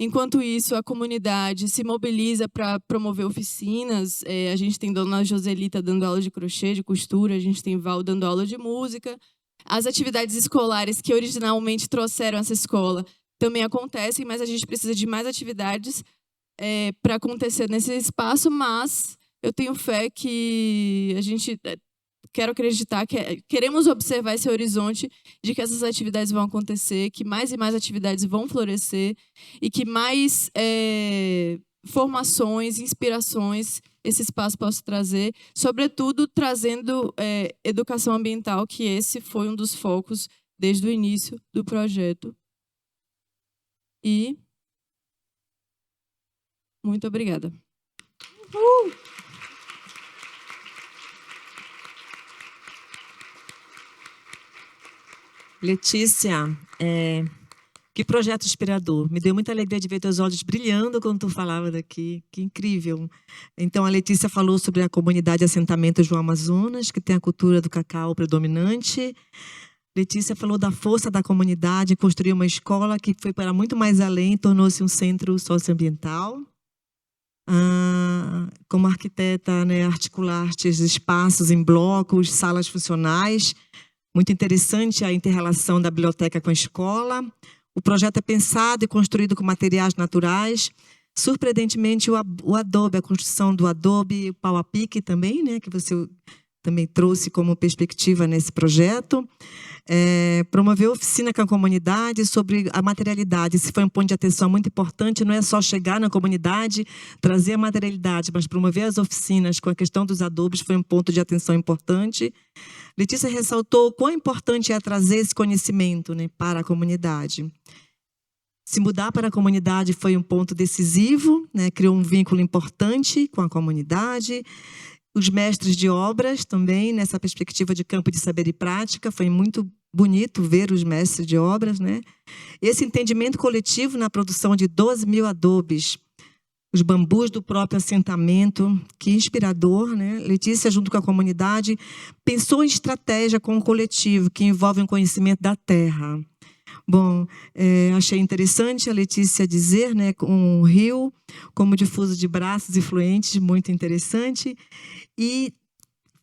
Enquanto isso, a comunidade se mobiliza para promover oficinas. A gente tem Dona Joselita dando aula de crochê, de costura, a gente tem Val dando aula de música. As atividades escolares que originalmente trouxeram essa escola também acontecem, mas a gente precisa de mais atividades para acontecer nesse espaço, mas eu tenho fé que a gente... Quero acreditar, queremos observar esse horizonte de que essas atividades vão acontecer, que mais e mais atividades vão florescer e que mais formações, inspirações esse espaço possa trazer, sobretudo trazendo educação ambiental, que esse foi um dos focos desde o início do projeto. E muito obrigada. Letícia, que projeto inspirador. Me deu muita alegria de ver teus olhos brilhando quando tu falava daqui. Que incrível. Então, a Letícia falou sobre a comunidade assentamento João Amazonas, que tem a cultura do cacau predominante. Letícia falou da força da comunidade em construir uma escola que foi para muito mais além, tornou-se um centro socioambiental. Como arquiteta, né, articular esses espaços em blocos, salas funcionais. Muito interessante a inter-relação da biblioteca com a escola. O projeto é pensado e construído com materiais naturais. Surpreendentemente, o adobe, a construção do adobe, o pau a pique também, né, que você também trouxe como perspectiva nesse projeto. Promover oficina com a comunidade sobre a materialidade. Esse foi um ponto de atenção muito importante. Não é só chegar na comunidade, trazer a materialidade, mas promover as oficinas com a questão dos adobes foi um ponto de atenção importante. Letícia ressaltou o quão importante é trazer esse conhecimento, né, para a comunidade. Se mudar para a comunidade foi um ponto decisivo, né, criou um vínculo importante com a comunidade. Os mestres de obras também, nessa perspectiva de campo de saber e prática, foi muito bonito ver os mestres de obras, né? Esse entendimento coletivo na produção de 12 mil adobes, os bambus do próprio assentamento, que inspirador, né? Letícia, junto com a comunidade, pensou em estratégia com o coletivo, que envolve um conhecimento da terra. Bom, achei interessante a Letícia dizer, né, um rio como difuso de braços e fluentes, muito interessante. E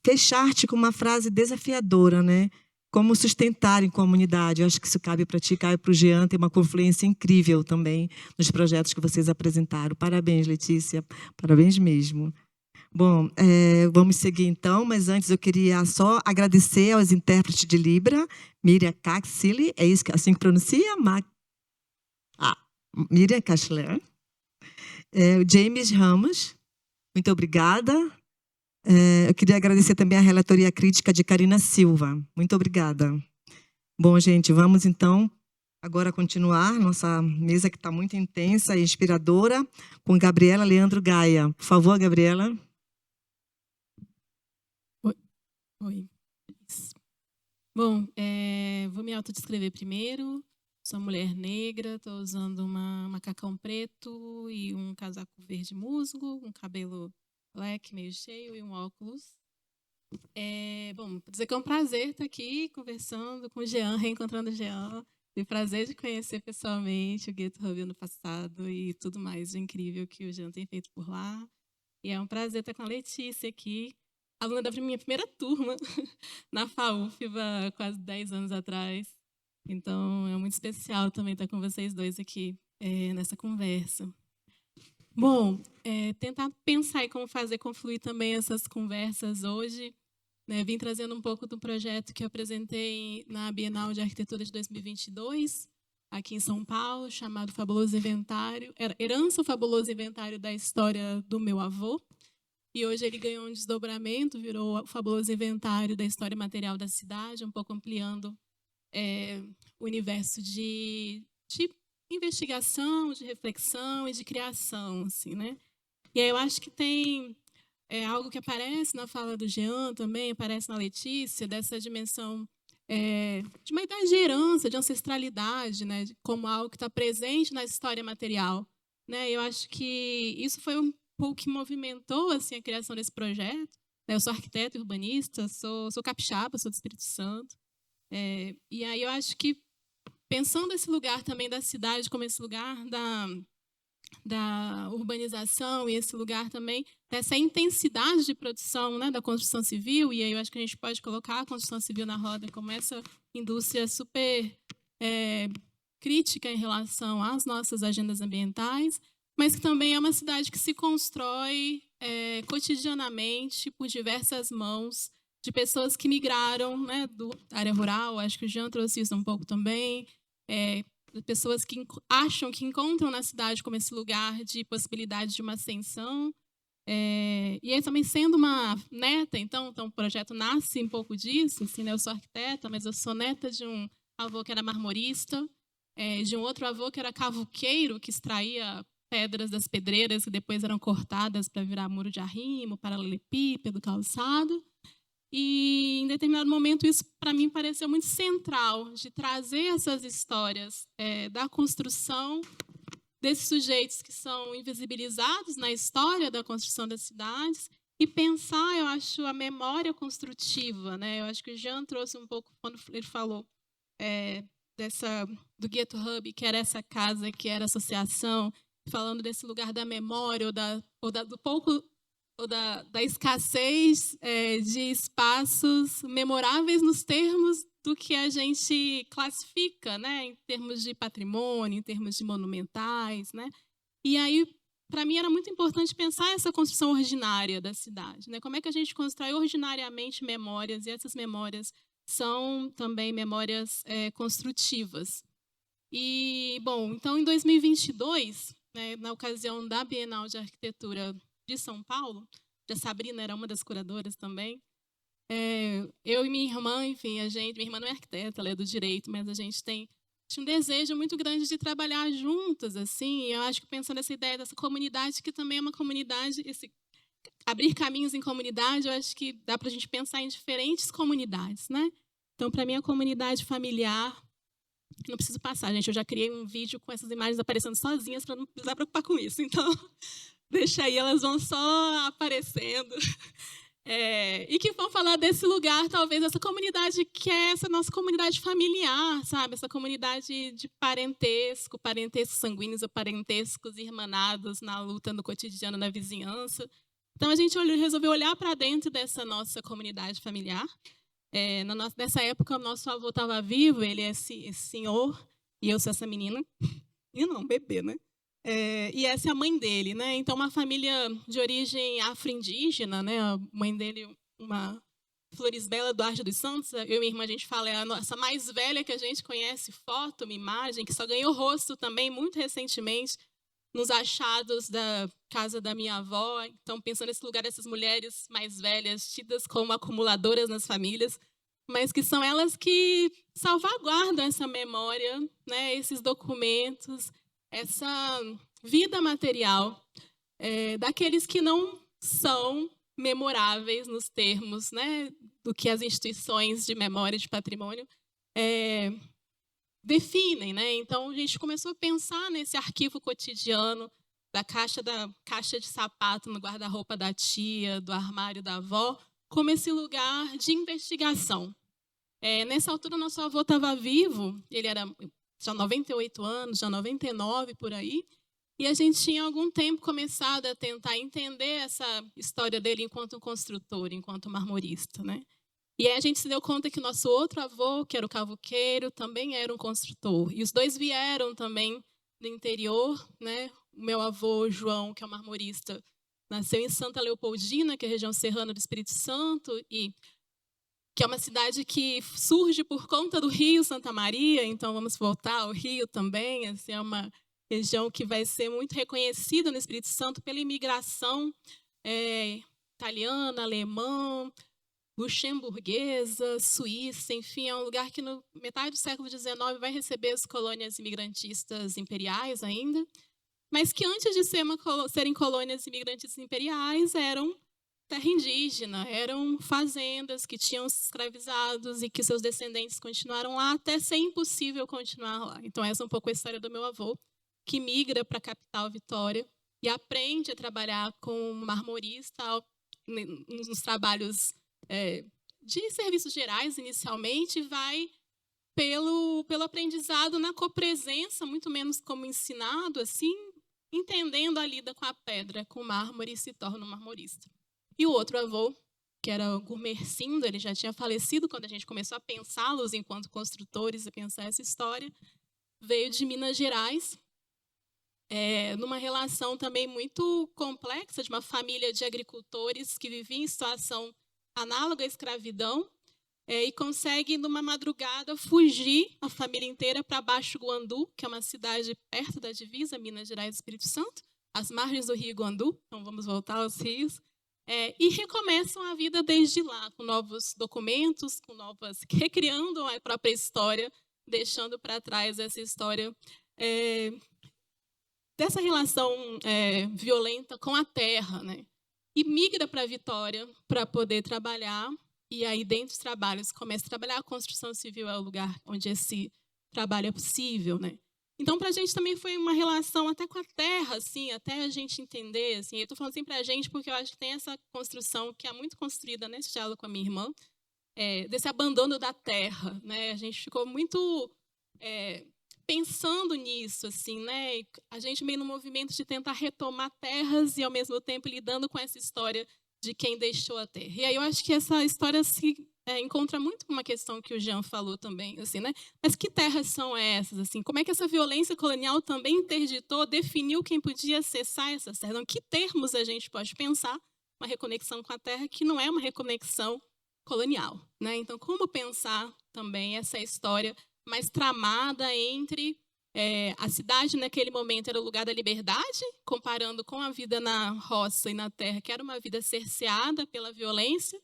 fechar-te com uma frase desafiadora, né? Como sustentar em comunidade. Eu acho que isso cabe para ti, cabe para o Jean, tem uma confluência incrível também nos projetos que vocês apresentaram. Parabéns, Letícia, parabéns mesmo. Bom, vamos seguir então, mas antes eu queria só agradecer aos intérpretes de Libra, Miriam Caxili, é isso, assim que pronuncia? Miriam Cachler. O James Ramos, muito obrigada. Eu queria agradecer também a relatoria crítica de Karina Silva. Muito obrigada. Bom, gente, vamos então agora continuar nossa mesa que está muito intensa e inspiradora com Gabriela Leandro Gaia. Por favor, Gabriela. Oi. Bom, vou me autodescrever primeiro. Sou mulher negra, estou usando um macacão preto e um casaco verde musgo, um cabelo black meio cheio e um óculos. Bom, vou dizer que é um prazer estar aqui conversando com o Jean, reencontrando o Jean. Tive o prazer de conhecer pessoalmente o Gueto Hub ano passado e tudo mais de incrível que o Jean tem feito por lá. E é um prazer estar com a Letícia aqui, aluna da minha primeira turma na FAUFBA, quase 10 anos atrás. Então, é muito especial também estar com vocês dois aqui nessa conversa. Bom, tentar pensar em como fazer confluir também essas conversas hoje. Né? Vim trazendo um pouco do projeto que eu apresentei na Bienal de Arquitetura de 2022, aqui em São Paulo, chamado Fabuloso Inventário, Herança, o Fabuloso Inventário da História do Meu Avô. E hoje ele ganhou um desdobramento, virou o Fabuloso Inventário da História Material da Cidade, um pouco ampliando o universo de investigação, de reflexão e de criação, assim, né? E aí eu acho que tem algo que aparece na fala do Jean também, aparece na Letícia, dessa dimensão de uma ideia de herança, de ancestralidade, né, como algo que está presente na história material, né? Eu acho que isso foi um pouco que movimentou assim a criação desse projeto. Né? Eu sou arquiteta e urbanista, sou capixaba, sou do Espírito Santo, e aí eu acho que pensando esse lugar também da cidade como esse lugar da urbanização e esse lugar também dessa intensidade de produção, né, da construção civil, e aí eu acho que a gente pode colocar a construção civil na roda como essa indústria super crítica em relação às nossas agendas ambientais, mas que também é uma cidade que se constrói cotidianamente por diversas mãos de pessoas que migraram, né, da área rural. Acho que o Jean trouxe isso um pouco também, pessoas que acham que encontram na cidade como esse lugar de possibilidade de uma ascensão. E aí também sendo uma neta, então o projeto nasce um pouco disso. Assim, né? Eu sou arquiteta, mas eu sou neta de um avô que era marmorista, de um outro avô que era cavuqueiro, que extraía pedras das pedreiras que depois eram cortadas para virar muro de arrimo, paralelepípedo, calçado. E, em determinado momento, isso, para mim, pareceu muito central, de trazer essas histórias da construção desses sujeitos que são invisibilizados na história da construção das cidades e pensar, eu acho, a memória construtiva. Né? Eu acho que o Jean trouxe um pouco, quando ele falou do Ghetto Hub, que era essa casa, que era associação, falando desse lugar da memória da escassez de espaços memoráveis nos termos do que a gente classifica, né, em termos de patrimônio, em termos de monumentais, né? E aí, para mim, era muito importante pensar essa construção ordinária da cidade, né? Como é que a gente constrói ordinariamente memórias, e essas memórias são também memórias construtivas. E, bom, então, em 2022, né, na ocasião da Bienal de Arquitetura de São Paulo, a Sabrina era uma das curadoras também, eu e minha irmã, enfim, minha irmã não é arquiteta, ela é do direito, mas a gente tem um desejo muito grande de trabalhar juntas, assim, e eu acho que pensando nessa ideia dessa comunidade, que também é uma comunidade, abrir caminhos em comunidade, eu acho que dá para a gente pensar em diferentes comunidades, né? Então, para mim, a comunidade familiar, não preciso passar, gente, eu já criei um vídeo com essas imagens aparecendo sozinhas para não precisar preocupar com isso, então deixa aí, elas vão só aparecendo. E que vão falar desse lugar, talvez, essa comunidade que é essa nossa comunidade familiar, sabe? Essa comunidade de parentescos sanguíneos ou parentescos irmanados na luta no cotidiano, na vizinhança. Então, a gente resolveu olhar para dentro dessa nossa comunidade familiar. Nessa época, o nosso avô estava vivo, ele é esse senhor, e eu sou essa menina. E não, bebê, né? E essa é a mãe dele, né? Então, uma família de origem afro-indígena, né? A mãe dele, uma Florisbela Duarte dos Santos, eu e minha irmã, a gente fala, é a nossa mais velha que a gente conhece, foto, uma imagem, que só ganhou rosto também, muito recentemente, nos achados da casa da minha avó. Então, pensando nesse lugar dessas mulheres mais velhas, tidas como acumuladoras nas famílias, mas que são elas que salvaguardam essa memória, né? Esses documentos, essa vida material daqueles que não são memoráveis nos termos, né, do que as instituições de memória e de patrimônio definem. Né? Então, a gente começou a pensar nesse arquivo cotidiano da caixa de sapato no guarda-roupa da tia, do armário da avó, como esse lugar de investigação. Nessa altura, nosso avô estava vivo, ele era já 98 anos, já 99 por aí, e a gente tinha algum tempo começado a tentar entender essa história dele enquanto construtor, enquanto marmorista, né? E aí a gente se deu conta que nosso outro avô, que era o cavuqueiro, também era um construtor. E os dois vieram também do interior, né? O meu avô, João, que é um marmorista, nasceu em Santa Leopoldina, que é a região serrana do Espírito Santo, e que é uma cidade que surge por conta do Rio Santa Maria, então vamos voltar ao Rio também. Assim, é uma região que vai ser muito reconhecida no Espírito Santo pela imigração italiana, alemã, luxemburguesa, suíça, enfim, é um lugar que no metade do século XIX vai receber as colônias imigrantistas imperiais ainda, mas que antes de serem colônias imigrantistas imperiais eram terra indígena, eram fazendas que tinham escravizados e que seus descendentes continuaram lá até ser impossível continuar lá. Então essa é um pouco a história do meu avô, que migra para a capital Vitória e aprende a trabalhar como marmorista nos trabalhos de serviços gerais inicialmente, e vai pelo aprendizado na copresença, muito menos como ensinado, assim, entendendo a lida com a pedra, com o mármore, e se torna um marmorista. E o outro avô, que era o Gumercindo, ele já tinha falecido quando a gente começou a pensá-los enquanto construtores e pensar essa história, veio de Minas Gerais, numa relação também muito complexa, de uma família de agricultores que vivia em situação análoga à escravidão, e consegue, numa madrugada, fugir a família inteira para Baixo Guandu, que é uma cidade perto da divisa, Minas Gerais e Espírito Santo, às margens do Rio Guandu, então vamos voltar aos rios, e recomeçam a vida desde lá, com novos documentos, recriando a própria história, deixando para trás essa história dessa relação violenta com a terra, né? E migra para Vitória para poder trabalhar. E aí, dentro dos trabalhos, começa a trabalhar. A construção civil é o lugar onde esse trabalho é possível, né? Então, para a gente também foi uma relação até com a terra, assim, até a gente entender, assim. Eu estou falando sempre a gente porque eu acho que tem essa construção que é muito construída nesse diálogo com a minha irmã, desse abandono da terra, né? A gente ficou muito pensando nisso, assim, né? A gente meio no movimento de tentar retomar terras e, ao mesmo tempo, lidando com essa história de quem deixou a terra. E aí eu acho que essa história se encontra muito com uma questão que o Jean falou também, assim, né? Mas que terras são essas, assim? Como é que essa violência colonial também interditou, definiu quem podia acessar essas terras? Então, que termos a gente pode pensar uma reconexão com a terra que não é uma reconexão colonial, né? Então, como pensar também essa história mais tramada entre a cidade, naquele momento, era o lugar da liberdade, comparando com a vida na roça e na terra, que era uma vida cerceada pela violência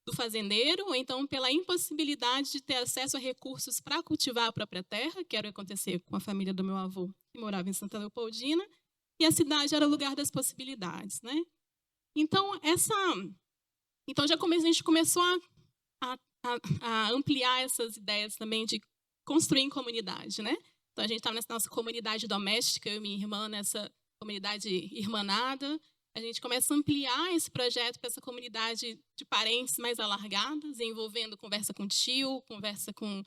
do fazendeiro, ou então pela impossibilidade de ter acesso a recursos para cultivar a própria terra, que era o que acontecia com a família do meu avô, que morava em Santa Leopoldina, e a cidade era o lugar das possibilidades, né? Então, a gente começou a ampliar essas ideias também de construir em comunidade, né? Então, a gente estava nessa nossa comunidade doméstica, eu e minha irmã, nessa comunidade irmanada. A gente começa a ampliar esse projeto para essa comunidade de parentes mais alargadas, envolvendo conversa com tio, conversa com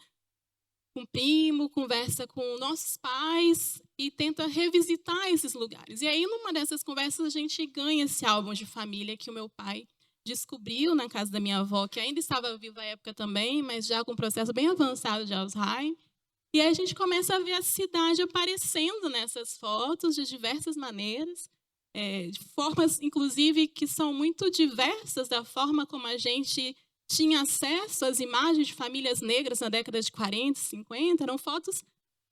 primo, conversa com nossos pais, e tenta revisitar esses lugares. E aí, numa dessas conversas, a gente ganha esse álbum de família que o meu pai descobriu na casa da minha avó, que ainda estava viva à época também, mas já com um processo bem avançado de Alzheimer. E aí a gente começa a ver a cidade aparecendo nessas fotos de diversas maneiras, de formas, inclusive, que são muito diversas da forma como a gente tinha acesso às imagens de famílias negras na década de 40, 50. Eram fotos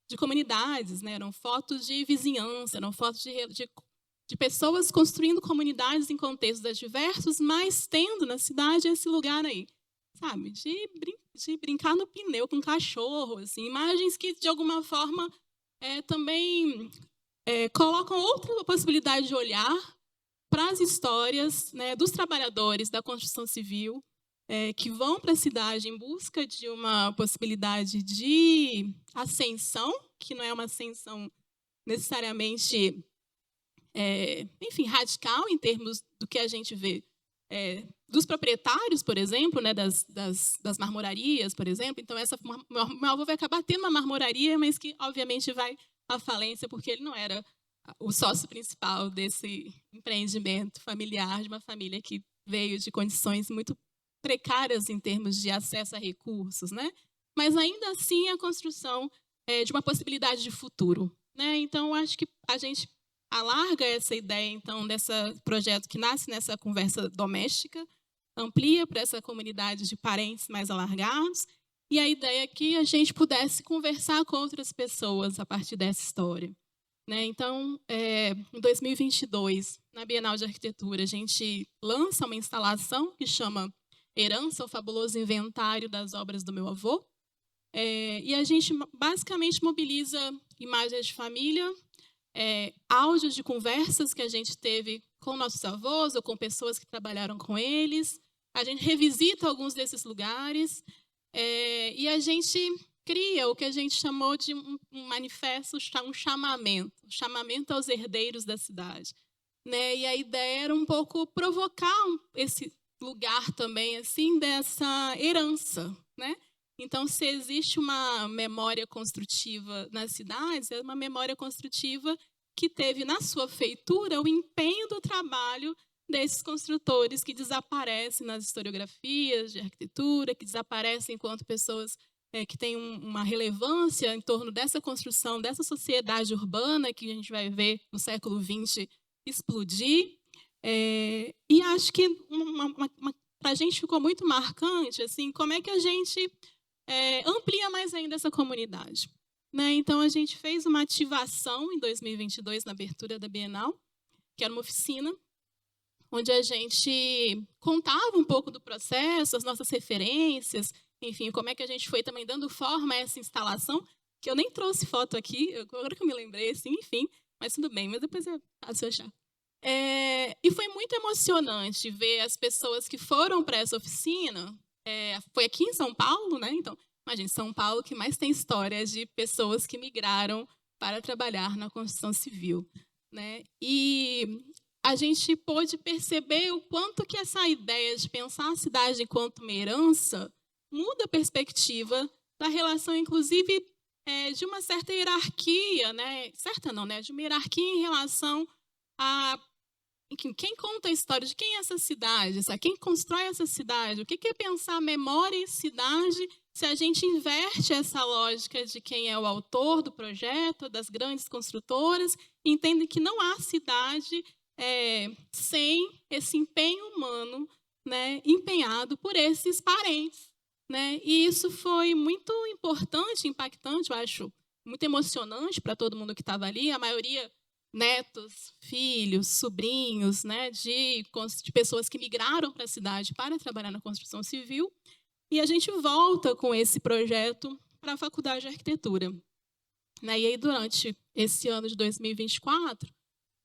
de comunidades, né? Eram fotos de vizinhança, eram fotos de pessoas construindo comunidades em contextos diversos, mas tendo na cidade esse lugar aí, sabe, de brincar no pneu com cachorro, assim, imagens que, de alguma forma, também colocam outra possibilidade de olhar para as histórias, né, dos trabalhadores da construção civil, que vão para a cidade em busca de uma possibilidade de ascensão, que não é uma ascensão necessariamente, enfim, radical em termos do que a gente vê dos proprietários, por exemplo, né, das marmorarias, por exemplo. Então, meu avô vai acabar tendo uma marmoraria, mas que, obviamente, vai à falência, porque ele não era o sócio principal desse empreendimento familiar, de uma família que veio de condições muito precárias em termos de acesso a recursos, né? Mas, ainda assim, a construção de uma possibilidade de futuro, né? Então, acho que a gente alarga essa ideia, então, desse projeto que nasce nessa conversa doméstica, amplia para essa comunidade de parentes mais alargados, e a ideia é que a gente pudesse conversar com outras pessoas a partir dessa história, né? Então, em 2022, na Bienal de Arquitetura, a gente lança uma instalação que chama Herança, o Fabuloso Inventário das Obras do Meu Avô, e a gente basicamente mobiliza imagens de família, áudios de conversas que a gente teve com nossos avós ou com pessoas que trabalharam com eles. A gente revisita alguns desses lugares e a gente cria o que a gente chamou de um manifesto, um chamamento aos herdeiros da cidade, né? E a ideia era um pouco provocar esse lugar também assim dessa herança, né? Então, se existe uma memória construtiva nas cidades, é uma memória construtiva que teve na sua feitura o empenho do trabalho desses construtores que desaparecem nas historiografias de arquitetura, que desaparecem enquanto pessoas que têm uma relevância em torno dessa construção, dessa sociedade urbana que a gente vai ver no século XX explodir. E acho que para a gente ficou muito marcante assim, como é que a gente amplia mais ainda essa comunidade, né? Então, a gente fez uma ativação em 2022, na abertura da Bienal, que era uma oficina, onde a gente contava um pouco do processo, as nossas referências, enfim, como é que a gente foi também dando forma a essa instalação, que eu nem trouxe foto aqui, agora que eu me lembrei, assim, enfim, mas tudo bem, mas depois é fácil achar. E foi muito emocionante ver as pessoas que foram para essa oficina. Foi aqui em São Paulo, né? Então, imagine, São Paulo que mais tem histórias de pessoas que migraram para trabalhar na construção civil, né? E a gente pôde perceber o quanto que essa ideia de pensar a cidade enquanto uma herança muda a perspectiva da relação, inclusive, de uma certa hierarquia, né? Certa não, né? De uma hierarquia em relação a quem conta a história de quem é essa cidade, sabe? Quem constrói essa cidade, o que é pensar memória e cidade se a gente inverte essa lógica de quem é o autor do projeto, das grandes construtoras, e entende que não há cidade sem esse empenho humano, né, empenhado por esses parentes, né? E isso foi muito importante, impactante, eu acho, muito emocionante para todo mundo que estava ali, a maioria netos, filhos, sobrinhos, né, de pessoas que migraram para a cidade para trabalhar na construção civil. E a gente volta com esse projeto para a Faculdade de Arquitetura, né? E aí, durante esse ano de 2024,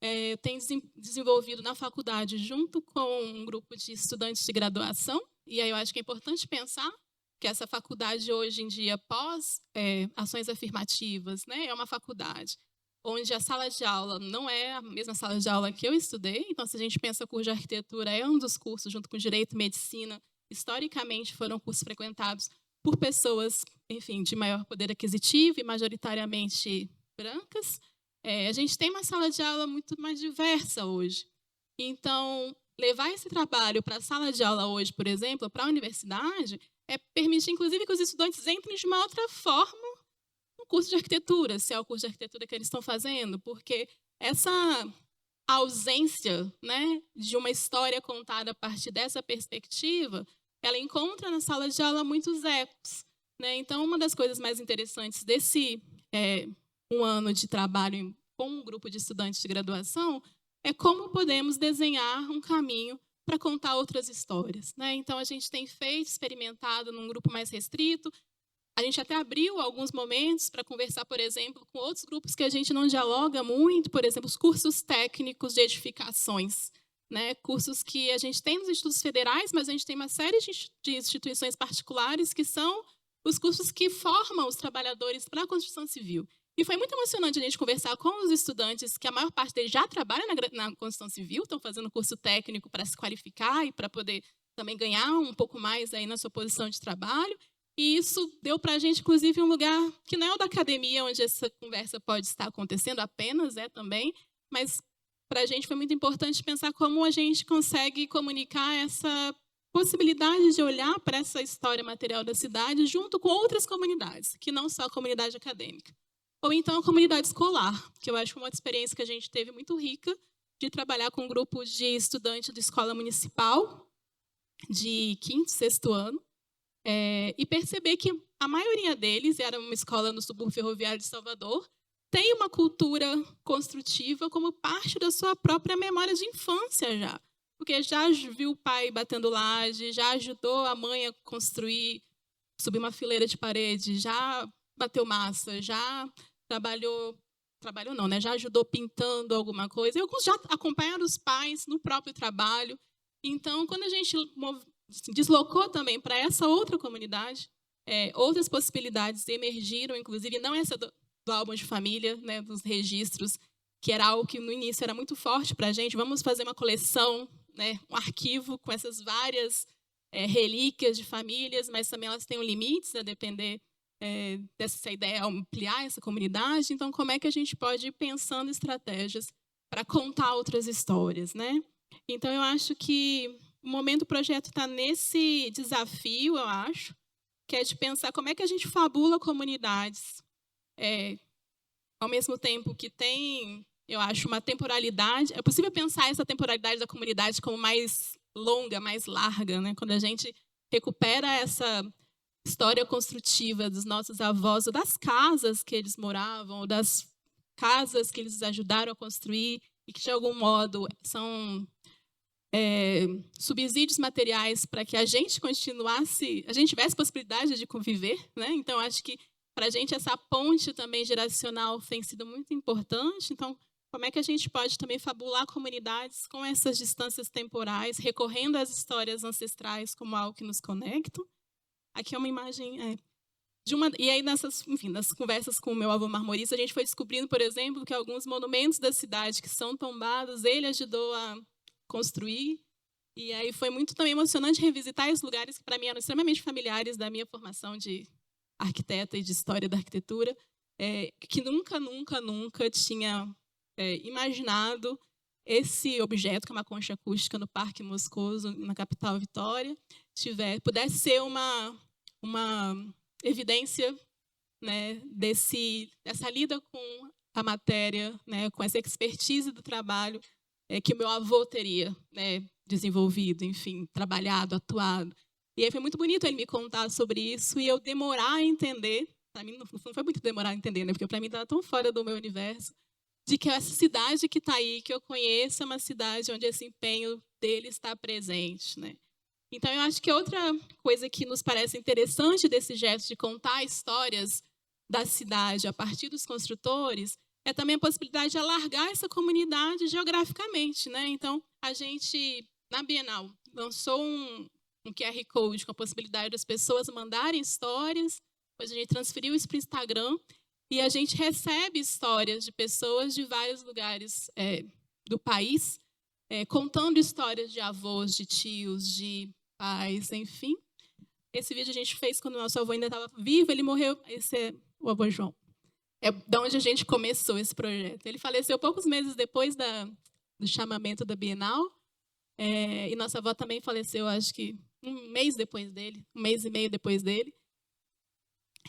eu tenho desenvolvido na faculdade, junto com um grupo de estudantes de graduação, e aí eu acho que é importante pensar que essa faculdade, hoje em dia, pós ações afirmativas, né, é uma faculdade onde a sala de aula não é a mesma sala de aula que eu estudei. Então, se a gente pensa o curso de arquitetura, é um dos cursos, junto com direito e medicina, historicamente foram cursos frequentados por pessoas, enfim, de maior poder aquisitivo e majoritariamente brancas. A gente tem uma sala de aula muito mais diversa hoje. Então, levar esse trabalho para a sala de aula hoje, por exemplo, para a universidade, permitir, inclusive, que os estudantes entrem de uma outra forma curso de arquitetura, se é o curso de arquitetura que eles estão fazendo, porque essa ausência, né, de uma história contada a partir dessa perspectiva, ela encontra na sala de aula muitos ecos, né? Então, uma das coisas mais interessantes desse um ano de trabalho com um grupo de estudantes de graduação é como podemos desenhar um caminho para contar outras histórias, né? Então, a gente tem experimentado num grupo mais restrito. A gente até abriu alguns momentos para conversar, por exemplo, com outros grupos que a gente não dialoga muito, por exemplo, os cursos técnicos de edificações, né? Cursos que a gente tem nos institutos federais, mas a gente tem uma série de instituições particulares que são os cursos que formam os trabalhadores para a construção civil. E foi muito emocionante a gente conversar com os estudantes, que a maior parte deles já trabalha na construção civil, estão fazendo curso técnico para se qualificar e para poder também ganhar um pouco mais aí na sua posição de trabalho. E isso deu para a gente, inclusive, um lugar que não é o da academia, onde essa conversa pode estar acontecendo apenas, também, mas para a gente foi muito importante pensar como a gente consegue comunicar essa possibilidade de olhar para essa história material da cidade junto com outras comunidades, que não só a comunidade acadêmica. Ou então a comunidade escolar, que eu acho que uma experiência que a gente teve muito rica de trabalhar com um grupo de estudantes de escola municipal de 5º, 6º ano, e perceber que a maioria deles, era uma escola no subúrbio ferroviário de Salvador, tem uma cultura construtiva como parte da sua própria memória de infância já. Porque já viu o pai batendo laje, já ajudou a mãe a construir, subir uma fileira de parede, já bateu massa, já trabalhou trabalhou não, né? Já ajudou pintando alguma coisa. E alguns já acompanharam os pais no próprio trabalho. Então, quando a gente se deslocou também para essa outra comunidade, outras possibilidades emergiram, inclusive não essa do álbum de família, né, dos registros, que era algo que no início era muito forte para a gente. Vamos fazer uma coleção, né, um arquivo com essas várias relíquias de famílias, mas também elas têm limites, a depender dessa ideia, ampliar essa comunidade. Então, como é que a gente pode ir pensando estratégias para contar outras histórias, né? Então, eu acho que o momento do projeto está nesse desafio, eu acho, que é de pensar como é que a gente fabula comunidades, ao mesmo tempo que tem, eu acho, uma temporalidade. É possível pensar essa temporalidade da comunidade como mais longa, mais larga, né? Quando a gente recupera essa história construtiva dos nossos avós, ou das casas que eles moravam, ou das casas que eles ajudaram a construir e que, de algum modo, são subsídios materiais para que a gente tivesse possibilidade de conviver, né? Então, acho que, para a gente, essa ponte também geracional tem sido muito importante. Então, como é que a gente pode também fabular comunidades com essas distâncias temporais, recorrendo às histórias ancestrais como algo que nos conecta? Aqui é uma imagem e aí, nas conversas com o meu avô marmorista, a gente foi descobrindo, por exemplo, que alguns monumentos da cidade que são tombados, ele ajudou a construir. E aí foi muito também emocionante revisitar esses lugares que, para mim, eram extremamente familiares da minha formação de arquiteta e de história da arquitetura, que nunca tinha imaginado esse objeto, que é uma concha acústica no Parque Moscoso, na capital Vitória, pudesse ser uma evidência, né, dessa lida com a matéria, né, com essa expertise do trabalho que o meu avô teria, né, desenvolvido, enfim, trabalhado, atuado. E aí foi muito bonito ele me contar sobre isso e eu demorar a entender. Para mim, não foi muito demorar a entender, né, porque para mim estava tão fora do meu universo, de que essa cidade que está aí, que eu conheço, é uma cidade onde esse empenho dele está presente, né? Então, eu acho que outra coisa que nos parece interessante desse gesto de contar histórias da cidade a partir dos construtores é também a possibilidade de alargar essa comunidade geograficamente, né? Então, a gente, na Bienal, lançou um QR Code com a possibilidade das pessoas mandarem histórias, depois a gente transferiu isso para o Instagram e a gente recebe histórias de pessoas de vários lugares do país, contando histórias de avós, de tios, de pais, enfim. Esse vídeo a gente fez quando o nosso avô ainda estava vivo, ele morreu, esse é o avô João. É de onde a gente começou esse projeto. Ele faleceu poucos meses depois do chamamento da Bienal, e nossa avó também faleceu, acho que um mês e meio depois dele.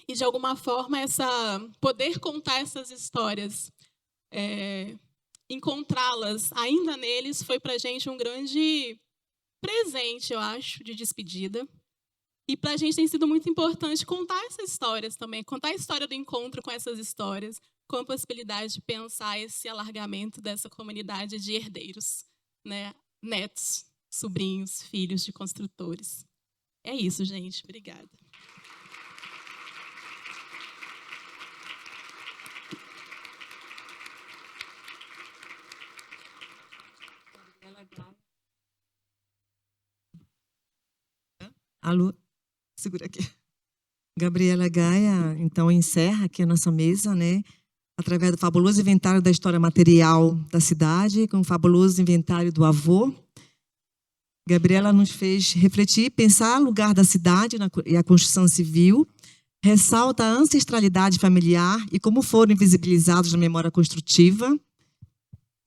E, de alguma forma, poder contar essas histórias, encontrá-las ainda neles, foi para a gente um grande presente, eu acho, de despedida. E para a gente tem sido muito importante contar essas histórias também, contar a história do encontro com essas histórias, com a possibilidade de pensar esse alargamento dessa comunidade de herdeiros, né? Netos, sobrinhos, filhos de construtores. É isso, gente. Obrigada. Alô? Segura aqui. Gabriela Gaia, então, encerra aqui a nossa mesa, né? Através do fabuloso inventário da história material da cidade, com o fabuloso inventário do avô. Gabriela nos fez refletir, pensar o lugar da cidade e a construção civil, ressalta a ancestralidade familiar e como foram invisibilizados na memória construtiva.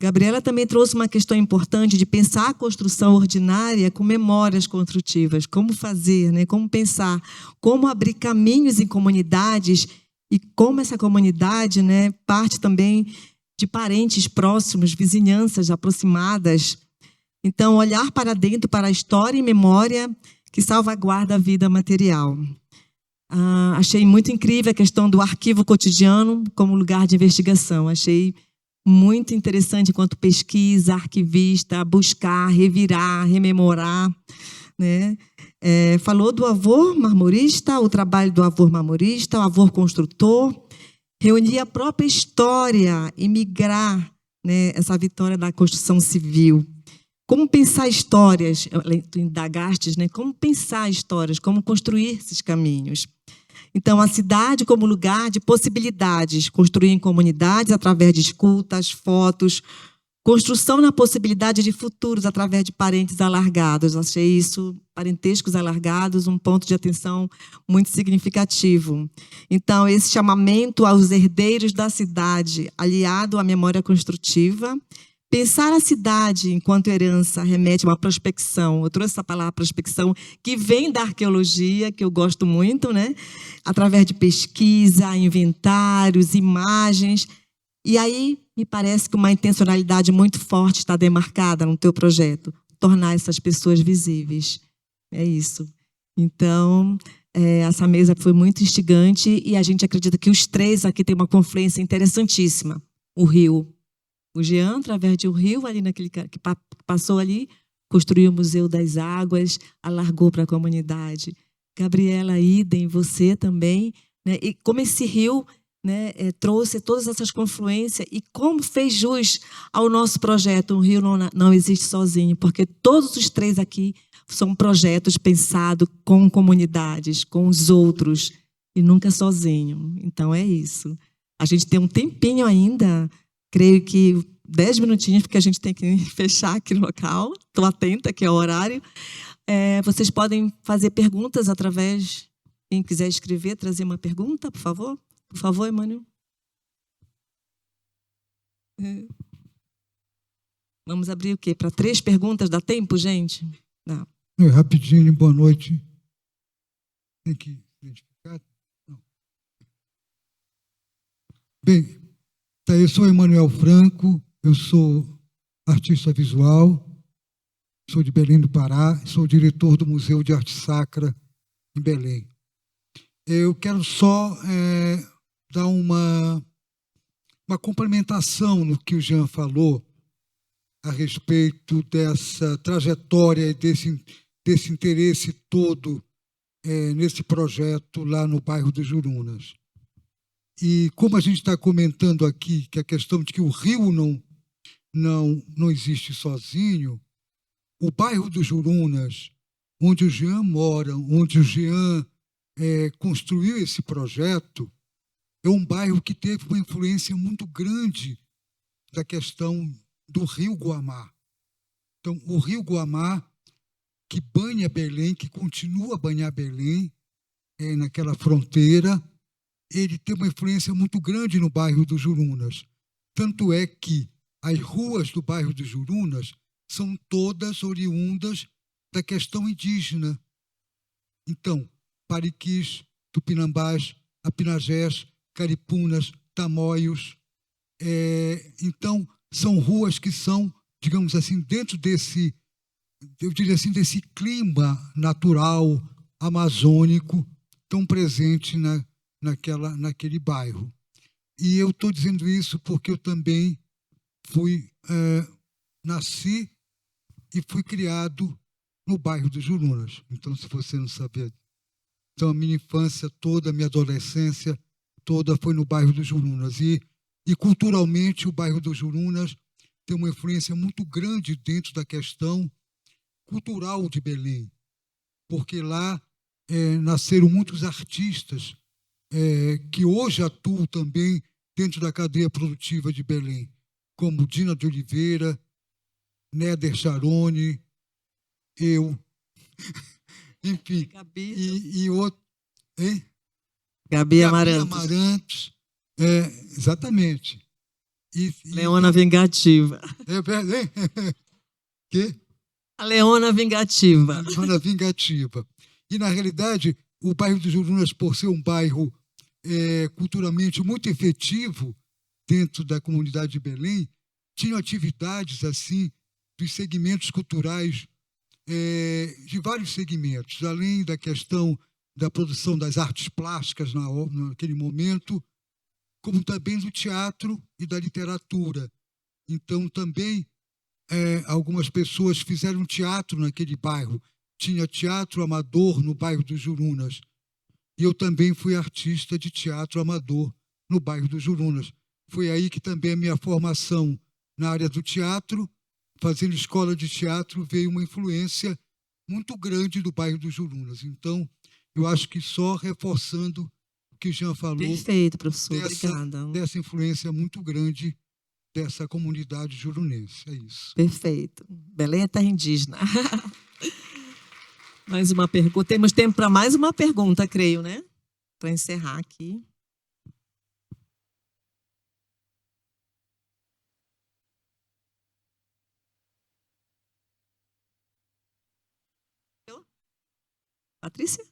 Gabriela também trouxe uma questão importante de pensar a construção ordinária com memórias construtivas. Como fazer, né? Como pensar, como abrir caminhos em comunidades e como essa comunidade, né, parte também de parentes próximos, vizinhanças aproximadas. Então, olhar para dentro, para a história e memória que salvaguarda a vida material. Achei muito incrível a questão do arquivo cotidiano como lugar de investigação. Achei muito interessante enquanto pesquisa, arquivista, buscar, revirar, rememorar, né? Falou do avô marmorista, o trabalho do avô marmorista, o avô construtor, reunir a própria história e migrar, né, essa vitória da construção civil. Como pensar histórias, tu indagastes, né? Como pensar histórias, como construir esses caminhos. Então, a cidade como lugar de possibilidades, construir em comunidades através de escutas, fotos, construção na possibilidade de futuros através de parentes alargados. Achei isso, parentescos alargados, um ponto de atenção muito significativo. Então, esse chamamento aos herdeiros da cidade, aliado à memória construtiva. Pensar a cidade enquanto herança remete a uma prospecção. Eu trouxe essa palavra prospecção, que vem da arqueologia, que eu gosto muito, né? Através de pesquisa, inventários, imagens. E aí, me parece que uma intencionalidade muito forte está demarcada no teu projeto. Tornar essas pessoas visíveis. É isso. Então, essa mesa foi muito instigante e a gente acredita que os três aqui têm uma confluência interessantíssima. O rio. O Jean, através de um rio, ali naquele que passou ali, construiu o Museu das Águas, alargou para a comunidade. Gabriela, idem, você também. Né? E como esse rio, né, trouxe todas essas confluências e como fez jus ao nosso projeto. O rio não existe sozinho, porque todos os três aqui são projetos pensados com comunidades, com os outros, e nunca sozinho. Então, é isso. A gente tem um tempinho ainda, creio que 10 minutinhos, porque a gente tem que fechar aqui no local. Estou atenta, que é o horário. Vocês podem fazer perguntas através... Quem quiser escrever, trazer uma pergunta, por favor. Por favor, Emmanuel. Vamos abrir o quê? Para 3 perguntas? Dá tempo, gente? Dá. Rapidinho, boa noite. Tem que identificar? Não. Bem... Eu sou Emanuel Franco, eu sou artista visual, sou de Belém do Pará, sou diretor do Museu de Arte Sacra em Belém. Eu quero só dar uma complementação no que o Jean falou a respeito dessa trajetória e desse interesse todo nesse projeto lá no bairro dos Jurunas. E como a gente está comentando aqui, que a questão de que o rio não existe sozinho, o bairro dos Jurunas, onde o Jean mora, onde o Jean construiu esse projeto, é um bairro que teve uma influência muito grande da questão do rio Guamá. Então, o rio Guamá, que banha Belém, que continua a banhar Belém, naquela fronteira, ele tem uma influência muito grande no bairro dos Jurunas. Tanto é que as ruas do bairro dos Jurunas são todas oriundas da questão indígena. Então, Pariquis, Tupinambás, Apinagés, Caripunas, Tamoios. Então, são ruas que são, digamos assim, dentro desse, eu diria assim, desse clima natural, amazônico, tão presente naquele bairro. E eu estou dizendo isso porque eu também nasci e fui criado no bairro dos Jurunas. Então, se você não sabia... Então, a minha infância toda, a minha adolescência toda foi no bairro dos Jurunas. E culturalmente, o bairro dos Jurunas tem uma influência muito grande dentro da questão cultural de Belém, porque lá nasceram muitos artistas que hoje atuam também dentro da cadeia produtiva de Belém, como Dina de Oliveira, Néder Charone, eu, enfim, Gabi, e outro, Gabi Amarantos. Amarantos, exatamente. Leona Vingativa. Que? A Leona Vingativa. A Leona Vingativa. E, na realidade, o bairro dos Jurunas, por ser um bairro culturalmente muito efetivo dentro da comunidade de Belém, tinha atividades assim dos segmentos culturais, de vários segmentos, além da questão da produção das artes plásticas naquele momento, como também do teatro e da literatura. Então, também, algumas pessoas fizeram teatro naquele bairro. Tinha teatro amador no bairro dos Jurunas. E eu também fui artista de teatro amador no bairro dos Jurunas. Foi aí que também a minha formação na área do teatro, fazendo escola de teatro, veio uma influência muito grande do bairro dos Jurunas. Então, eu acho que só reforçando o que Jean falou, Perfeito, professor. Obrigada. dessa influência muito grande dessa comunidade jurunense. É isso. Perfeito. Belém é terra indígena. Mais uma pergunta. Temos tempo para mais uma pergunta, creio, né? Para encerrar aqui. Patrícia?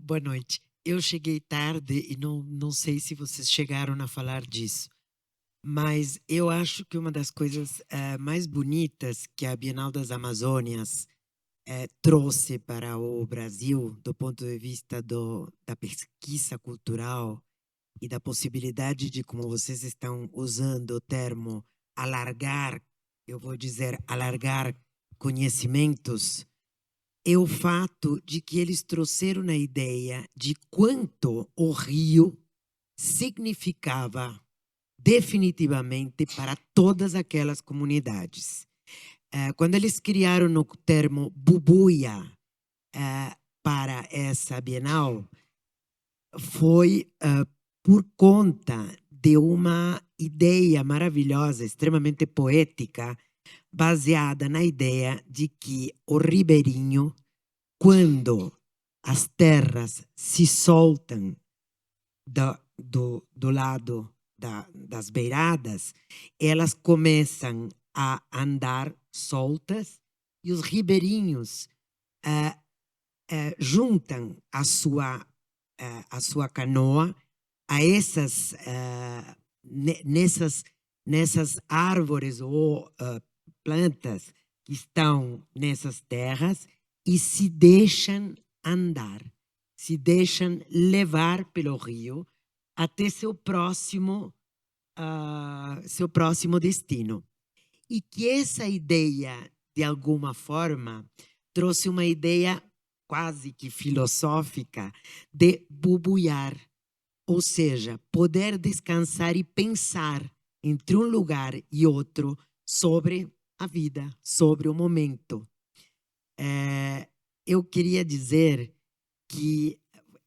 Boa noite. Eu cheguei tarde e não sei se vocês chegaram a falar disso, mas eu acho que uma das coisas mais bonitas que a Bienal das Amazônias trouxe para o Brasil, do ponto de vista da pesquisa cultural e da possibilidade de, como vocês estão usando o termo, alargar, eu vou dizer, alargar conhecimentos, é o fato de que eles trouxeram a ideia de quanto o rio significava definitivamente para todas aquelas comunidades. Quando eles criaram o termo bubuia para essa Bienal, foi por conta de uma ideia maravilhosa, extremamente poética, baseada na ideia de que o ribeirinho, quando as terras se soltam do lado das beiradas, elas começam a andar soltas e os ribeirinhos juntam a sua canoa a nessas árvores ou plantas que estão nessas terras e se deixam andar, se deixam levar pelo rio até seu próximo destino. E que essa ideia, de alguma forma, trouxe uma ideia quase que filosófica de bubuiar, ou seja, poder descansar e pensar entre um lugar e outro sobre a vida, sobre o momento. Eu queria dizer que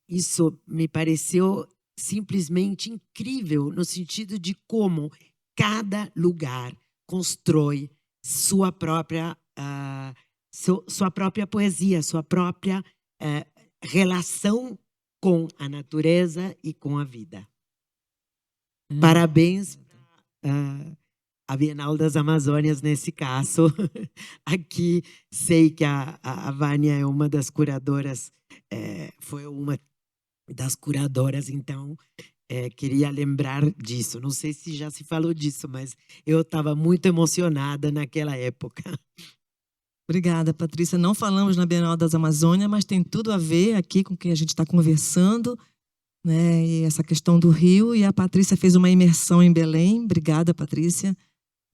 isso me pareceu simplesmente incrível no sentido de como cada lugar constrói sua própria poesia, sua própria relação com a natureza e com a vida. Parabéns a Bienal das Amazônias nesse caso. Aqui sei que a Vânia é uma das curadoras, foi uma das curadoras, então queria lembrar disso. Não sei se já se falou disso, mas eu estava muito emocionada naquela época. Obrigada, Patrícia. Não falamos na Bienal das Amazônias, mas tem tudo a ver aqui com o que a gente está conversando, né? E essa questão do rio. E a Patrícia fez uma imersão em Belém. Obrigada, Patrícia.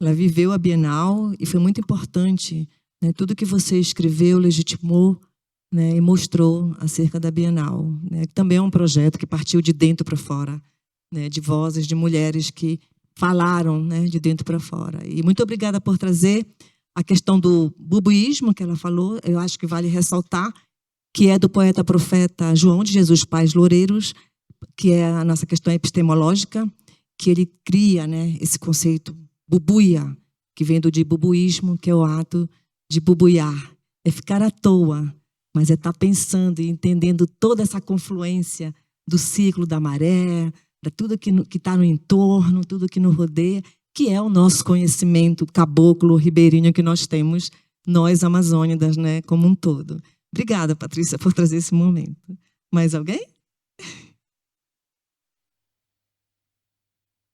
Ela viveu a Bienal e foi muito importante, né? Tudo que você escreveu, legitimou, né? E mostrou acerca da Bienal, né? Também é um projeto que partiu de dentro para fora, né? De vozes de mulheres que falaram, né? De dentro para fora. E muito obrigada por trazer a questão do bubuísmo que ela falou. Eu acho que vale ressaltar que é do poeta-profeta João de Jesus Paz Loureiros, que é a nossa questão epistemológica, que ele cria, né, esse conceito bubuia, que vem do de bubuísmo, que é o ato de bubuiar. É ficar à toa, mas é estar pensando e entendendo toda essa confluência do ciclo da maré, de tudo que está no entorno, tudo que nos rodeia, que é o nosso conhecimento caboclo, ribeirinho que nós temos, nós amazônidas, né, como um todo. Obrigada, Patrícia, por trazer esse momento. Mais alguém?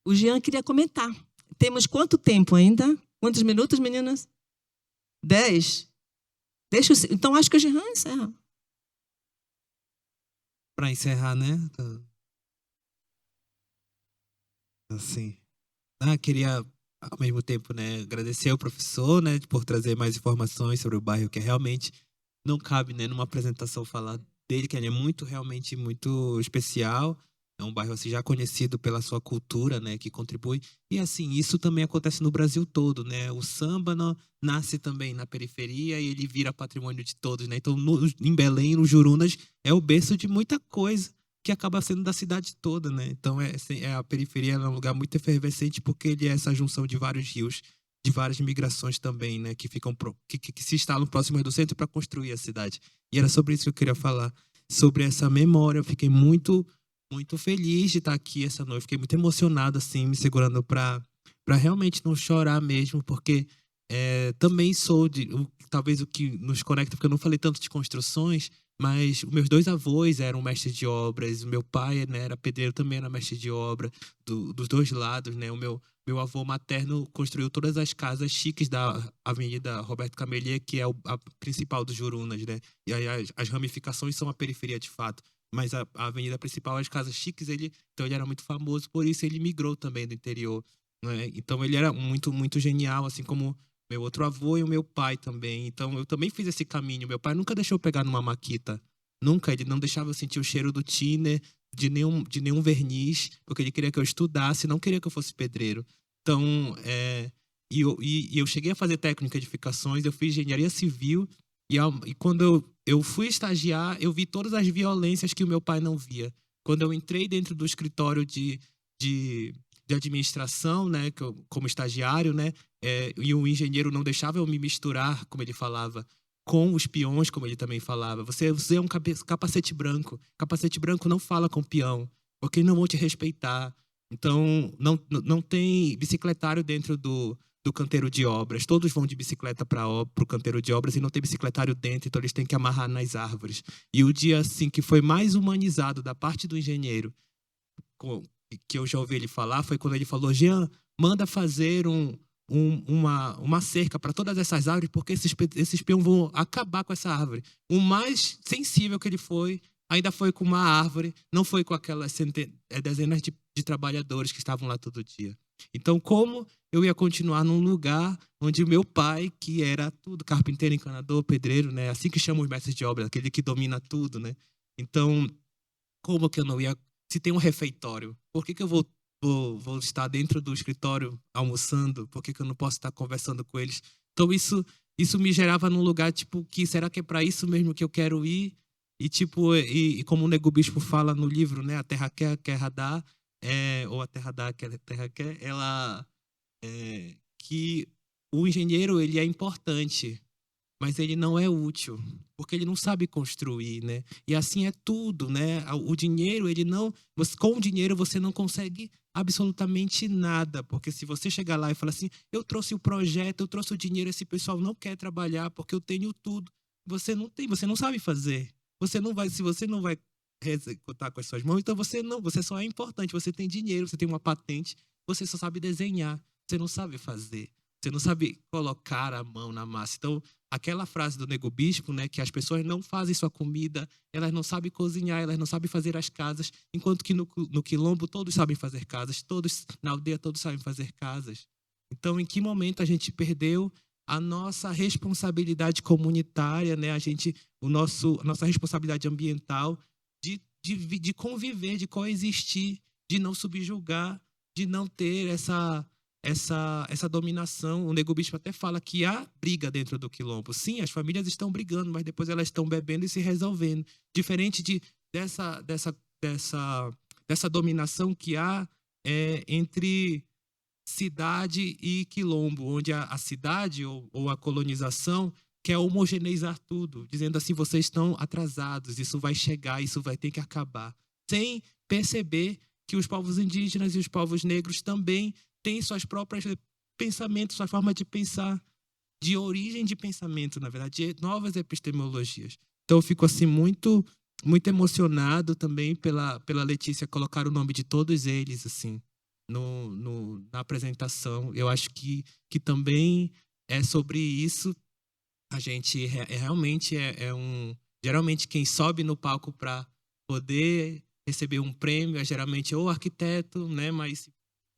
O Jean queria comentar. Temos quanto tempo ainda? Quantos minutos, meninas? 10? Então, acho que o Jean encerra. Para encerrar, né? Assim. Queria ao mesmo tempo, né, agradecer ao professor, né, por trazer mais informações sobre o bairro, que realmente não cabe, né, numa apresentação falar dele, que ele é muito, realmente muito especial. É um bairro assim, já conhecido pela sua cultura, né, que contribui. E assim, isso também acontece no Brasil todo, né? O samba nasce também na periferia e ele vira patrimônio de todos, né? Então, em Belém, no Jurunas, é o berço de muita coisa que acaba sendo da cidade toda, né? Então, a periferia é um lugar muito efervescente porque ele é essa junção de vários rios, de várias migrações também, né? Que ficam que se instalam próximas do centro para construir a cidade. E era sobre isso que eu queria falar, sobre essa memória. Eu fiquei muito feliz de estar aqui essa noite. Fiquei muito emocionado, assim, me segurando para realmente não chorar mesmo, porque também sou talvez o que nos conecta, porque eu não falei tanto de construções, mas os meus dois avós eram mestres de obras, o meu pai, né, era pedreiro, também era mestre de obra, dos dois lados, né? O meu avô materno construiu todas as casas chiques da Avenida Roberto Camelier, que é a principal dos Jurunas, né? E aí as ramificações são a periferia de fato. Mas a avenida principal, as casas chiques, então ele era muito famoso, por isso ele migrou também do interior, né? Então ele era muito genial, assim como meu outro avô e o meu pai também. Então eu também fiz esse caminho. Meu pai nunca deixou eu pegar numa maquita, nunca. Ele não deixava eu sentir o cheiro do thinner, de nenhum verniz, porque ele queria que eu estudasse, não queria que eu fosse pedreiro. Então, e eu cheguei a fazer técnico de edificações, eu fiz engenharia civil, e quando eu fui estagiar, eu vi todas as violências que o meu pai não via. Quando eu entrei dentro do escritório de administração, né, como estagiário, né, e o engenheiro não deixava eu me misturar, como ele falava, com os peões, como ele também falava. Você é um capacete branco. Capacete branco não fala com peão, porque eles não vão te respeitar. Então, não tem bicicletário dentro do canteiro de obras. Todos vão de bicicleta para o canteiro de obras e não tem bicicletário dentro, então eles têm que amarrar nas árvores. E o dia assim que foi mais humanizado da parte do engenheiro, que eu já ouvi ele falar, foi quando ele falou: Jean, manda fazer uma cerca para todas essas árvores, porque esses peões vão acabar com essa árvore. O mais sensível que ele foi, ainda foi com uma árvore, não foi com aquelas dezenas de trabalhadores que estavam lá todo dia. Então, como eu ia continuar num lugar onde o meu pai, que era tudo, carpinteiro, encanador, pedreiro, né? Assim que chamam os mestres de obra, aquele que domina tudo, né? Então, como que eu não ia... Se tem um refeitório, por que eu vou estar dentro do escritório almoçando? Por que eu não posso estar conversando com eles? Então, isso me gerava num lugar, tipo, que será que é para isso mesmo que eu quero ir? E, tipo, e como o Nego Bispo fala no livro, né? A terra quer, a terra dá, ou a terra dá, a terra quer, que o engenheiro, ele é importante, mas ele não é útil, porque ele não sabe construir, né? E assim é tudo, né? O dinheiro, com o dinheiro você não consegue absolutamente nada, porque se você chegar lá e falar assim, eu trouxe o projeto, eu trouxe o dinheiro, esse pessoal não quer trabalhar porque eu tenho tudo, você não sabe fazer. Se você não vai executar com as suas mãos, então você só é importante, você tem dinheiro, você tem uma patente, você só sabe desenhar, você não sabe fazer. Você não sabe colocar a mão na massa. Então, aquela frase do Nego Bispo, né, que as pessoas não fazem sua comida, elas não sabem cozinhar, elas não sabem fazer as casas, enquanto que no quilombo todos sabem fazer casas, na aldeia todos sabem fazer casas. Então, em que momento a gente perdeu a nossa responsabilidade comunitária, né, a nossa responsabilidade ambiental de conviver, de coexistir, de não subjugar, de não ter essa dominação. O Nego Bispo até fala que há briga dentro do quilombo. Sim, as famílias estão brigando, mas depois elas estão bebendo e se resolvendo. Diferente dessa dominação que há entre cidade e quilombo, onde a cidade ou a colonização quer homogeneizar tudo, dizendo assim, vocês estão atrasados, isso vai chegar, isso vai ter que acabar. Sem perceber que os povos indígenas e os povos negros também têm suas próprias pensamentos, sua forma de pensar, de origem de pensamento, na verdade, de novas epistemologias. Então, eu fico assim muito emocionado também pela Letícia colocar o nome de todos eles assim na apresentação. Eu acho que também é sobre isso. A gente realmente geralmente quem sobe no palco para poder receber um prêmio é geralmente ou arquiteto, né? Mas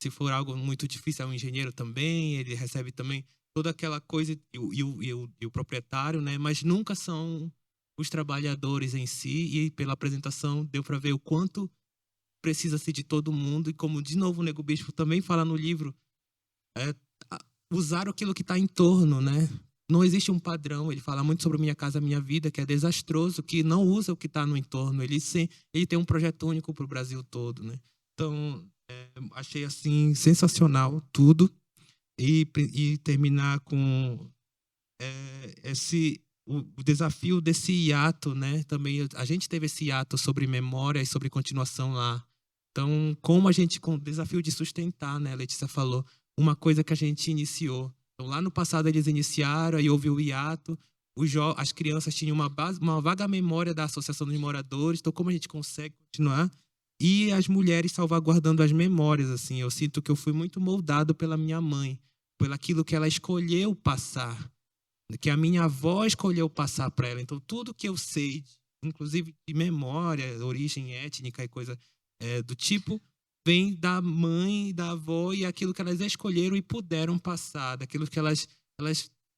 Se for algo muito difícil, é um engenheiro também, ele recebe também toda aquela coisa, e o proprietário, né? Mas nunca são os trabalhadores em si, e pela apresentação deu para ver o quanto precisa-se de todo mundo, e como, de novo, o Nego Bispo também fala no livro, usar aquilo que está em torno, né? Não existe um padrão, ele fala muito sobre Minha Casa Minha Vida, que é desastroso, que não usa o que está no entorno, ele tem um projeto único para o Brasil todo, né? Então, achei assim sensacional tudo, e terminar com o desafio desse hiato, né? Também a gente teve esse hiato sobre memória e sobre continuação lá. Então, como a gente, com o desafio de sustentar, né? A Letícia falou, uma coisa que a gente iniciou. Então, lá no passado eles iniciaram, aí houve o hiato, as crianças tinham uma vaga memória da Associação dos Moradores, então como a gente consegue continuar? E as mulheres salvaguardando as memórias, assim. Eu sinto que eu fui muito moldado pela minha mãe, pelo aquilo que ela escolheu passar, que a minha avó escolheu passar para ela. Então, tudo que eu sei, inclusive de memória, origem étnica e coisa do tipo, vem da mãe, da avó, e aquilo que elas escolheram e puderam passar, daquilo que elas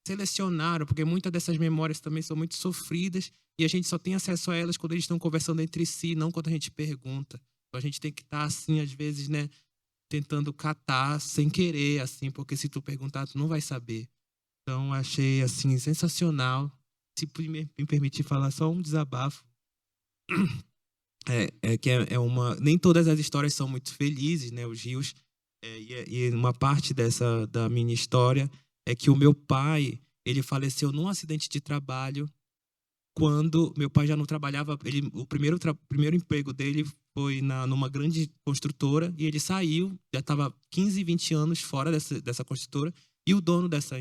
selecionaram, porque muitas dessas memórias também são muito sofridas, e a gente só tem acesso a elas quando eles estão conversando entre si, não quando a gente pergunta. Então, a gente tem que estar, assim, às vezes, né, tentando catar sem querer, assim, porque se tu perguntar, tu não vai saber. Então, achei, assim, sensacional. Se me permitir falar só um desabafo, nem todas as histórias são muito felizes, né? Os rios, e uma parte da minha história é que o meu pai, ele faleceu num acidente de trabalho, quando meu pai já não trabalhava. O primeiro emprego dele foi numa grande construtora, e ele saiu, já estava 15, 20 anos fora dessa construtora, e o dono dessa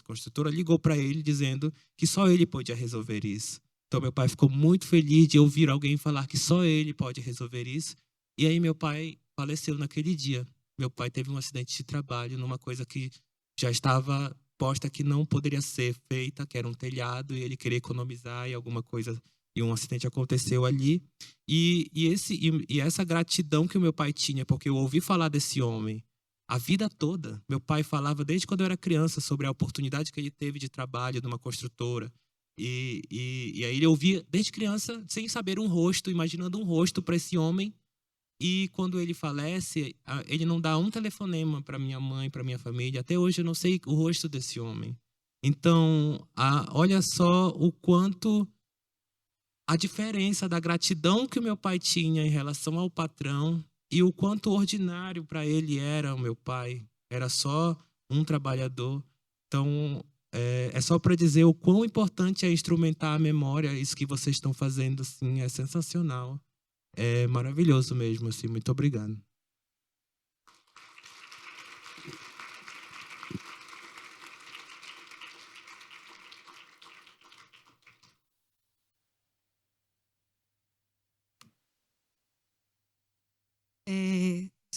construtora ligou para ele dizendo que só ele podia resolver isso. Então, meu pai ficou muito feliz de ouvir alguém falar que só ele pode resolver isso. E aí, meu pai faleceu naquele dia. Meu pai teve um acidente de trabalho numa coisa que já estava posta que não poderia ser feita, que era um telhado, e ele queria economizar, e alguma coisa, e um acidente aconteceu ali. E essa gratidão que o meu pai tinha, porque eu ouvi falar desse homem a vida toda. Meu pai falava desde quando eu era criança sobre a oportunidade que ele teve de trabalho numa construtora. E aí ele ouvia desde criança, sem saber um rosto, imaginando um rosto para esse homem. E quando ele falece, ele não dá um telefonema para minha mãe, para minha família. Até hoje eu não sei o rosto desse homem. Então, olha só o quanto a diferença da gratidão que o meu pai tinha em relação ao patrão, e o quanto ordinário para ele era o meu pai. Era só um trabalhador. Então, é só para dizer o quão importante é instrumentar a memória. Isso que vocês estão fazendo, assim, é sensacional. É maravilhoso mesmo, assim. Muito obrigado.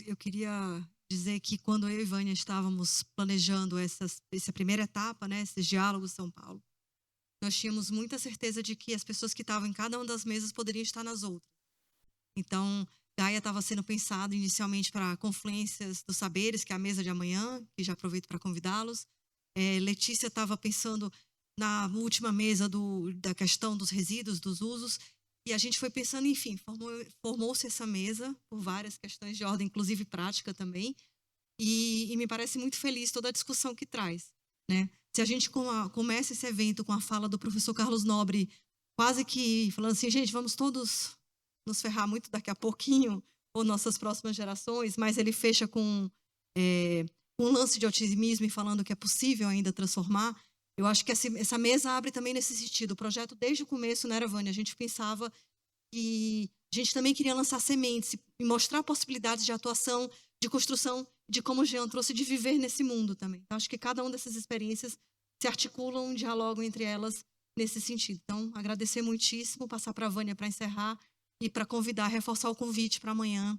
Eu queria dizer que quando eu e Vânia estávamos planejando essa primeira etapa, né, esses diálogos São Paulo, nós tínhamos muita certeza de que as pessoas que estavam em cada uma das mesas poderiam estar nas outras. Então, Gaia estava sendo pensado inicialmente para Confluências dos Saberes, que é a mesa de amanhã, que já aproveito para convidá-los. Letícia estava pensando na última mesa da questão dos resíduos, dos usos, e a gente foi pensando, enfim, formou-se essa mesa por várias questões de ordem, inclusive prática também, e me parece muito feliz toda a discussão que traz, né? Se a gente começa esse evento com a fala do professor Carlos Nobre, quase que falando assim, gente, vamos todos nos ferrar muito daqui a pouquinho, ou nossas próximas gerações, mas ele fecha com um lance de otimismo e falando que é possível ainda transformar. Eu acho que essa mesa abre também nesse sentido. O projeto, desde o começo, né, Vânia, a gente pensava que a gente também queria lançar sementes e mostrar possibilidades de atuação, de construção, de como o Jean trouxe, de viver nesse mundo também. Então, acho que cada uma dessas experiências se articulam, dialogam entre elas nesse sentido. Então, agradecer muitíssimo, passar para a Vânia para encerrar e para convidar, reforçar o convite para amanhã,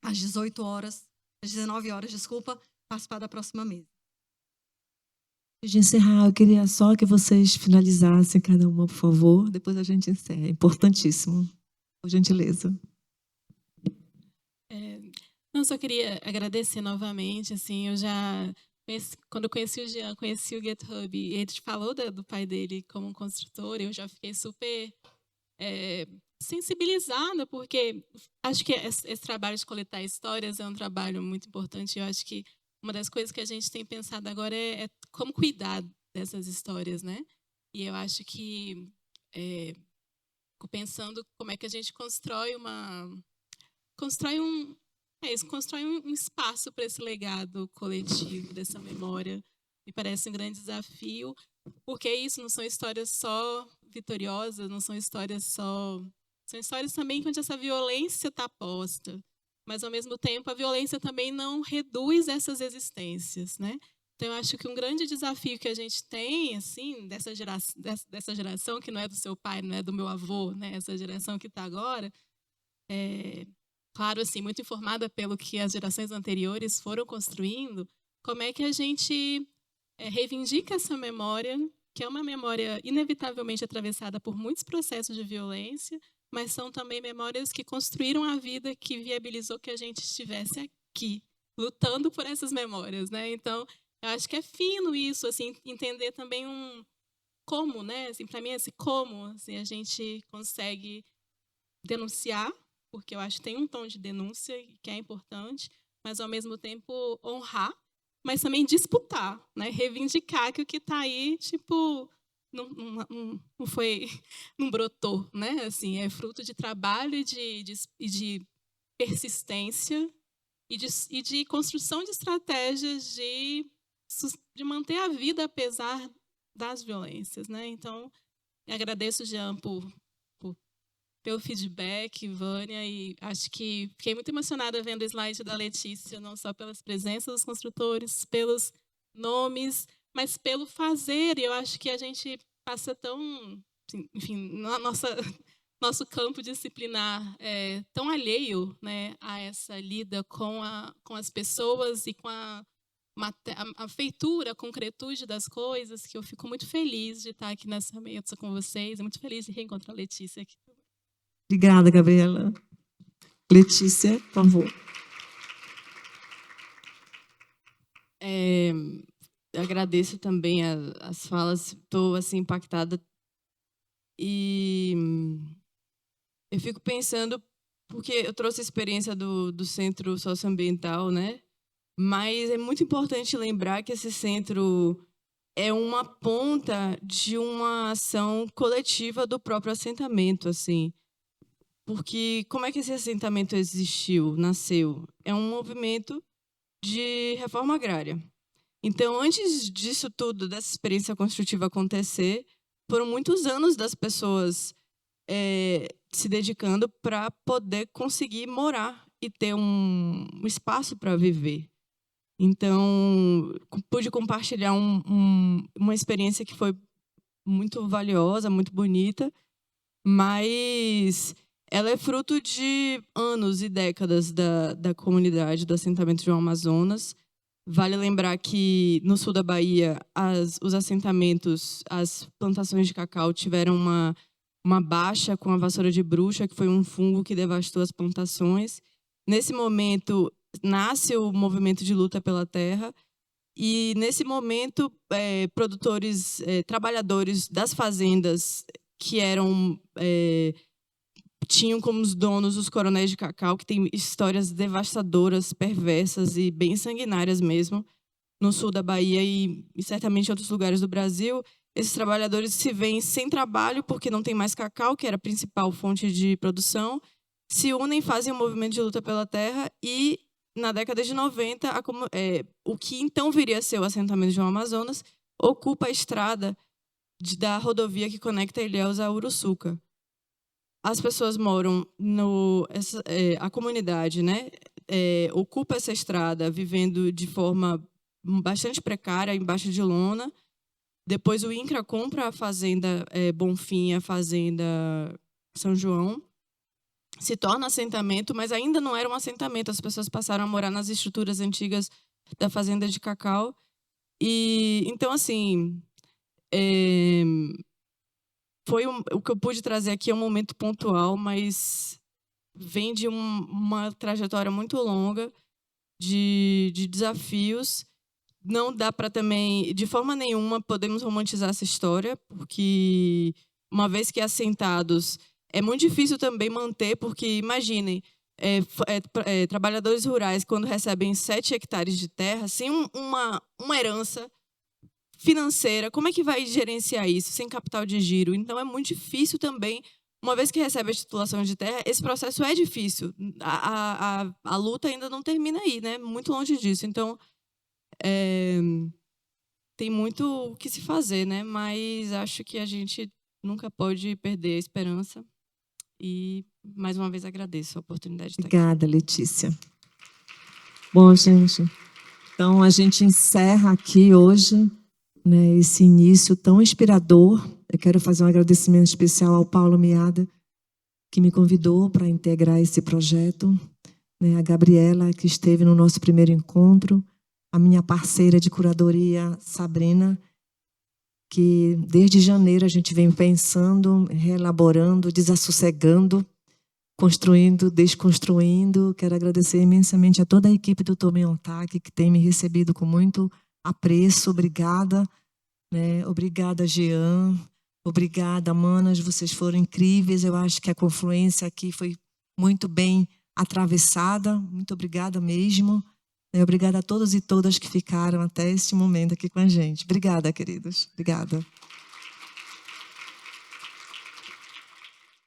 às 19 horas, desculpa, participar da próxima mesa. Antes de encerrar, eu queria só que vocês finalizassem cada uma, por favor. Depois a gente encerra. É importantíssimo. Por gentileza. Não, só queria agradecer novamente, assim, eu já, quando eu conheci o Jean, conheci o GitHub, e ele falou do pai dele como um construtor, eu já fiquei super sensibilizada, porque acho que esse trabalho de coletar histórias é um trabalho muito importante, eu acho que uma das coisas que a gente tem pensado agora é como cuidar dessas histórias, né? E eu acho que, fico pensando como é que a gente constrói um espaço para esse legado coletivo, dessa memória. Me parece um grande desafio, porque isso não são histórias só vitoriosas, não são histórias só... São histórias também onde essa violência está posta, mas, ao mesmo tempo, a violência também não reduz essas existências, né? Então, eu acho que um grande desafio que a gente tem, assim, dessa geração, que não é do seu pai, não é do meu avô, né? Essa geração que está agora, claro, assim, muito informada pelo que as gerações anteriores foram construindo, como é que a gente reivindica essa memória, que é uma memória inevitavelmente atravessada por muitos processos de violência, mas são também memórias que construíram a vida que viabilizou que a gente estivesse aqui, lutando por essas memórias, né? Então, eu acho que é fino isso, assim, entender também como, né? Assim, para mim, esse como assim, a gente consegue denunciar, porque eu acho que tem um tom de denúncia que é importante, mas, ao mesmo tempo, honrar, mas também disputar, né? Reivindicar que o que está aí, tipo, não foi, não brotou, né? Assim, é fruto de trabalho e de persistência e de construção de estratégias de manter a vida apesar das violências, né? Então, agradeço, Jean, pelo feedback, Vânia, e acho que fiquei muito emocionada vendo o slide da Letícia, não só pelas presenças dos construtores, pelos nomes, mas pelo fazer. E eu acho que a gente passa tão, enfim, nosso campo disciplinar é tão alheio, né, a essa lida com as pessoas e com a feitura, a concretude das coisas, que eu fico muito feliz de estar aqui nessa mesa com vocês, muito feliz de reencontrar a Letícia aqui. Obrigada, Gabriela. Letícia, por favor. Agradeço também as falas, estou assim, impactada. E eu fico pensando, porque eu trouxe a experiência do Centro Socioambiental, né? Mas é muito importante lembrar que esse centro é uma ponta de uma ação coletiva do próprio assentamento, assim. Porque como é que esse assentamento existiu, nasceu? É um movimento de reforma agrária. Então, antes disso tudo, dessa experiência construtiva acontecer, foram muitos anos das pessoas se dedicando para poder conseguir morar e ter um espaço para viver. Então, pude compartilhar uma experiência que foi muito valiosa, muito bonita, mas ela é fruto de anos e décadas da comunidade do assentamento João Amazonas. Vale lembrar que, no sul da Bahia, os assentamentos, as plantações de cacau tiveram uma baixa com a vassoura de bruxa, que foi um fungo que devastou as plantações. Nesse momento, nasce o movimento de luta pela terra, e, nesse momento, produtores, trabalhadores das fazendas que tinham como os donos os coronéis de cacau, que têm histórias devastadoras, perversas e bem sanguinárias mesmo, no sul da Bahia e certamente em outros lugares do Brasil. Esses trabalhadores se veem sem trabalho porque não tem mais cacau, que era a principal fonte de produção, se unem, fazem um movimento de luta pela terra e, na década de 90, o que então viria a ser o assentamento de João Amazonas ocupa a estrada da rodovia que conecta Ilhéus a Uruçuca. As pessoas moram a comunidade, né, ocupa essa estrada vivendo de forma bastante precária, embaixo de lona. Depois o INCRA compra a fazenda Bonfim, a fazenda São João, se torna assentamento, mas ainda não era um assentamento. As pessoas passaram a morar nas estruturas antigas da fazenda de cacau. E então, assim, o que eu pude trazer aqui é um momento pontual, mas vem de uma trajetória muito longa de desafios. Não dá para também, de forma nenhuma, podemos romantizar essa história, porque uma vez que assentados, é muito difícil também manter, porque imaginem, trabalhadores rurais, quando recebem 7 hectares de terra, sem uma herança financeira, como é que vai gerenciar isso sem capital de giro? Então, é muito difícil também, uma vez que recebe a titulação de terra, esse processo é difícil. A luta ainda não termina aí, né? Muito longe disso. Então, tem muito o que se fazer, né? Mas acho que a gente nunca pode perder a esperança. E, mais uma vez, agradeço a oportunidade de estar aqui. Obrigada, Letícia. Bom, gente, então a gente encerra aqui hoje, né, esse início tão inspirador. Eu quero fazer um agradecimento especial ao Paulo Miada, que me convidou para integrar esse projeto, né, a Gabriela, que esteve no nosso primeiro encontro, a minha parceira de curadoria, Sabrina, que desde janeiro a gente vem pensando, reelaborando, desassossegando, construindo, desconstruindo. Quero agradecer imensamente a toda a equipe do Tomei Ontac, que tem me recebido com muito apreço. Obrigada, né? Obrigada, Jean. Obrigada, Manas. Vocês foram incríveis. Eu acho que a confluência aqui foi muito bem atravessada. Muito obrigada mesmo. Obrigada a todos e todas que ficaram até este momento aqui com a gente. Obrigada, queridos. Obrigada.